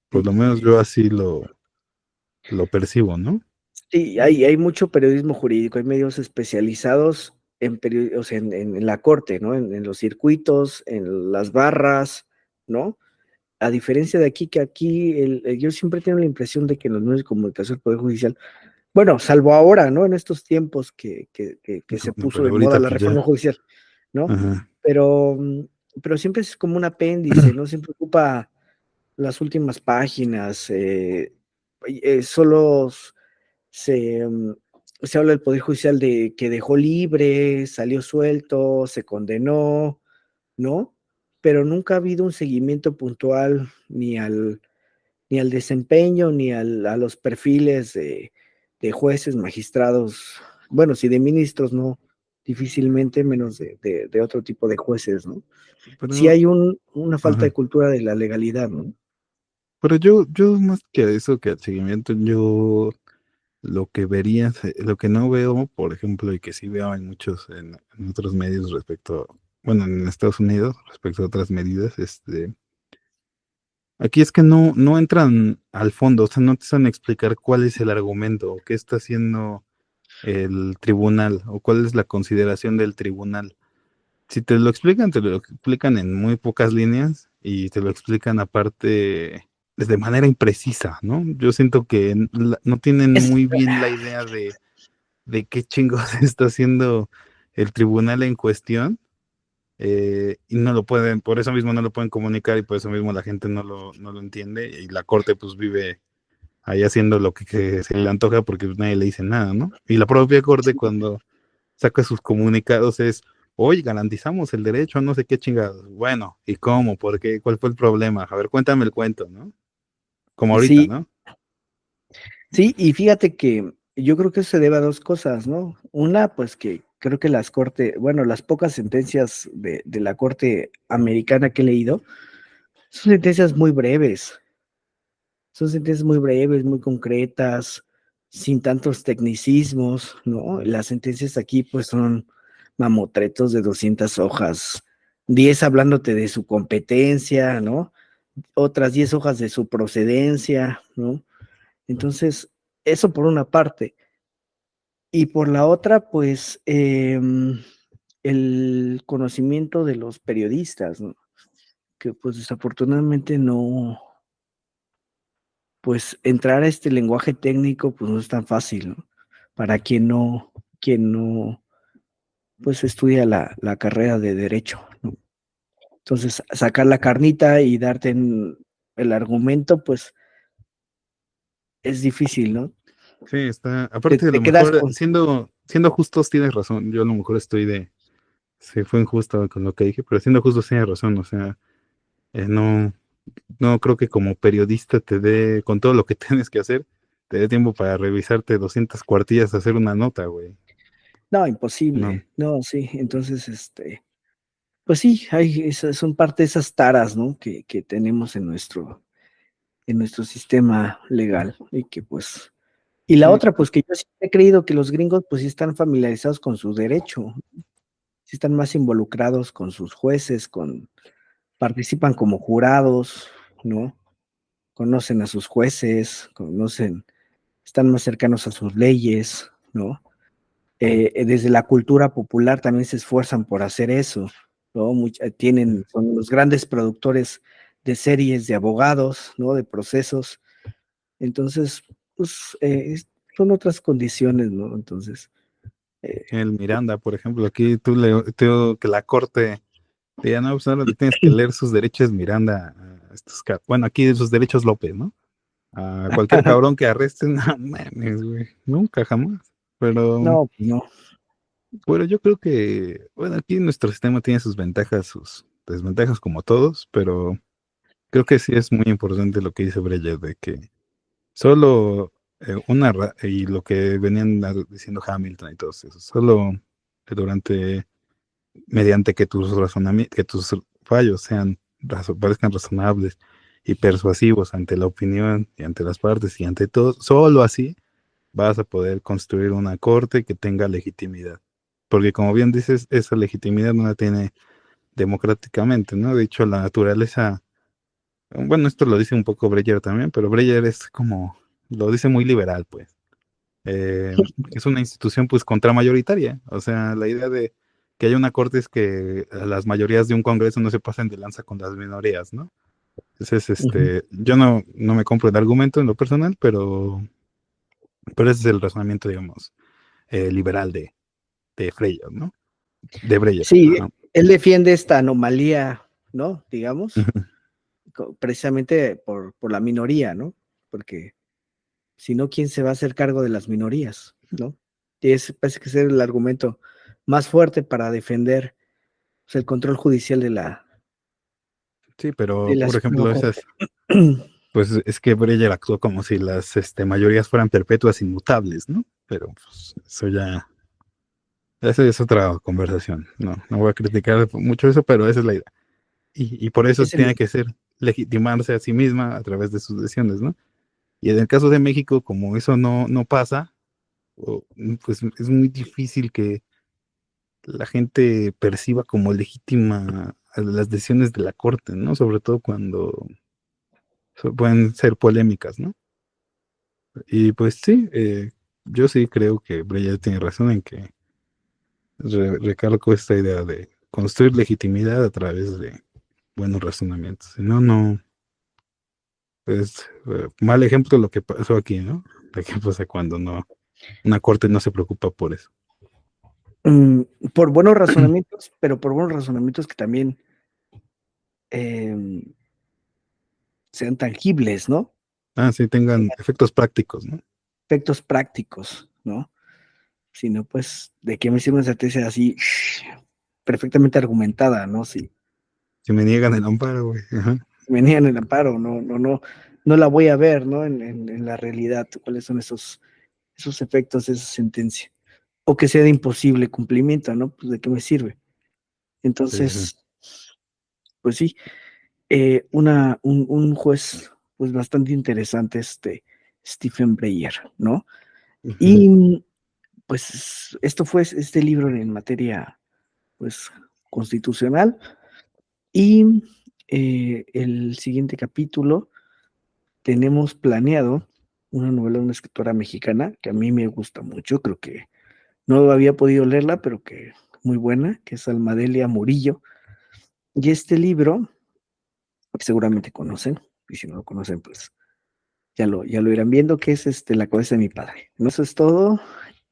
Por sí. lo menos yo así lo percibo, ¿no? Sí, hay mucho periodismo jurídico, hay medios especializados o sea, en la corte, ¿no? En los circuitos, en las barras, ¿no? A diferencia de aquí, que aquí yo siempre tengo la impresión de que en los medios de comunicación del Poder Judicial, bueno, salvo ahora, ¿no? En estos tiempos que se Bueno, puso pero de moda ahorita la pues ya. reforma judicial, ¿no? Ajá. Pero, pero siempre es como un apéndice, ¿no? Siempre ocupa las últimas páginas, solo se, se habla del Poder Judicial de que dejó libre, salió suelto, se condenó, ¿no? Pero nunca ha habido un seguimiento puntual ni al desempeño, ni a los perfiles de jueces, magistrados, bueno, si de ministros no, difícilmente, menos de otro tipo de jueces, ¿no? Sí Pero, hay una falta de ajá. cultura de la legalidad, ¿no? Pero yo más que eso, que al seguimiento, yo lo que vería, lo que no veo, por ejemplo, y que sí veo en muchos, en otros medios bueno, en Estados Unidos, respecto a otras medidas, aquí es que no entran al fondo, o sea, no te saben explicar cuál es el argumento, o qué está haciendo el tribunal, o cuál es la consideración del tribunal. Si te lo explican en muy pocas líneas y te lo explican aparte de manera imprecisa, ¿no? Yo siento que no tienen Es, muy bien la idea de qué chingos está haciendo el tribunal en cuestión, y no lo pueden, por eso mismo no lo pueden comunicar y por eso mismo la gente no lo entiende y la corte pues vive ahí haciendo lo que se le antoja porque pues, nadie le dice nada, ¿no? Y la propia corte cuando saca sus comunicados es, hoy garantizamos el derecho a no sé qué chingados. Bueno, ¿y cómo? ¿Por qué? ¿Cuál fue el problema? A ver, cuéntame el cuento, ¿no? Como ahorita, sí, ¿no? sí, y fíjate que yo creo que eso se debe a dos cosas, ¿no? Una, pues que creo que las cortes, bueno, las pocas sentencias de la corte americana que he leído, son sentencias muy breves, son sentencias muy breves, muy concretas, sin tantos tecnicismos, ¿no? Las sentencias aquí pues son mamotretos de 200 hojas, 10 hablándote de su competencia, ¿no? Otras 10 hojas de su procedencia, ¿no? Entonces, eso por una parte. Y por la otra, pues, el conocimiento de los periodistas, ¿no? Que pues desafortunadamente pues entrar a este lenguaje técnico, pues no es tan fácil, ¿no? Para quien no, pues estudia la carrera de derecho, ¿no? Entonces, sacar la carnita y darte el argumento, pues es difícil, ¿no? Sí, está. Aparte, a Te lo quedas mejor, con... siendo justos, tienes razón. Yo a lo mejor sí fue injusto con lo que dije, pero siendo justos tienes razón. O sea, no, no creo que como periodista te dé, con todo lo que tienes que hacer, te dé tiempo para revisarte 200 cuartillas, hacer una nota, güey. No, No. imposible. No, sí. Entonces, pues sí, son parte de esas taras, ¿no? Que tenemos en nuestro sistema legal y que pues... Y la Sí, otra, pues que yo siempre he creído que los gringos pues sí están familiarizados con su derecho, sí están más involucrados con sus jueces, participan como jurados, ¿no? Conocen a sus jueces, están más cercanos a sus leyes, ¿no? Desde la cultura popular también se esfuerzan por hacer eso, ¿no? Son los grandes productores de series de abogados, ¿no? De procesos. Entonces, pues, son otras condiciones, ¿no? Entonces, el Miranda, por ejemplo, aquí que la corte te diga, no, pues ahora le tienes que leer sus derechos Miranda a bueno, aquí sus derechos López, ¿no? A cualquier cabrón que arresten, no mames, güey, nunca, jamás. Pero, no, pues no. bueno, yo creo que, bueno, aquí nuestro sistema tiene sus ventajas, sus desventajas como todos, pero creo que sí es muy importante lo que dice Breyer, de que solo y lo que venían diciendo Hamilton y todos esos, solo durante, mediante que tus razonamientos, que tus fallos parezcan razonables y persuasivos ante la opinión y ante las partes y ante todo, solo así vas a poder construir una corte que tenga legitimidad. Porque como bien dices, esa legitimidad no la tiene democráticamente, ¿no? De hecho, la naturaleza, bueno, esto lo dice un poco Breyer también, pero Breyer es como, lo dice muy liberal, pues. Es una institución pues contramayoritaria. O sea, la idea de que haya una corte es que las mayorías de un congreso no se pasen de lanza con las minorías, ¿no? Entonces, Ujú. yo no me compro el argumento en lo personal, pero ese es el razonamiento, digamos, liberal de Freyer, ¿no? De Breyer. Sí, Ajá. él defiende esta anomalía, ¿no? Digamos, Ujú. precisamente por la minoría, ¿no? Porque si no, ¿quién se va a hacer cargo de las minorías, ¿no? Y ese parece que ser el argumento más fuerte para defender, pues, el control judicial Sí, de pero la por Suprema ejemplo, Corte. pues es que Breyer actuó como si las mayorías fueran perpetuas inmutables, ¿no? Pero pues, esa es otra conversación. No voy a criticar mucho eso, pero esa es la idea. Y por eso Ese tiene que ser legitimarse a sí misma a través de sus decisiones, ¿no? Y en el caso de México, como eso no pasa, pues es muy difícil que la gente perciba como legítima las decisiones de la corte, ¿no? Sobre todo cuando pueden ser polémicas, ¿no? Y pues sí, yo sí creo que Breyer tiene razón en que recalco esta idea de construir legitimidad a través de buenos razonamientos. Si no, no, es mal ejemplo lo que pasó aquí, ¿no? De qué pasa cuando una corte no se preocupa por eso. mm, por buenos razonamientos, pero por buenos razonamientos que también eh, sean tangibles, ¿no? Ah, sí, tengan efectos prácticos, ¿no? Efectos prácticos, ¿no? Si no, pues, ¿de qué me sirve una sentencia así perfectamente argumentada, ¿no? Si Si me niegan el amparo, güey. Ajá. me niegan el amparo, no la voy a ver, ¿no? En la realidad, cuáles son esos efectos de esa sentencia. O que sea de imposible cumplimiento, ¿no? Pues, ¿de qué me sirve? Sí, sí. Entonces, pues sí, un juez, pues, bastante interesante, Stephen Breyer, ¿no? Ujú. Y, pues, esto fue este libro en materia, pues, constitucional. Y el siguiente capítulo tenemos planeado una novela de una escritora mexicana que a mí me gusta mucho, creo que no había podido leerla, pero que muy buena, que es Almadelia Murillo. Y este libro, que seguramente conocen, y si no lo conocen, pues ya lo irán viendo, que es la cabeza de mi padre. Eso es todo,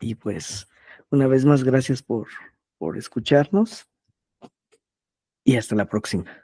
y pues una vez más gracias por escucharnos, y hasta la próxima.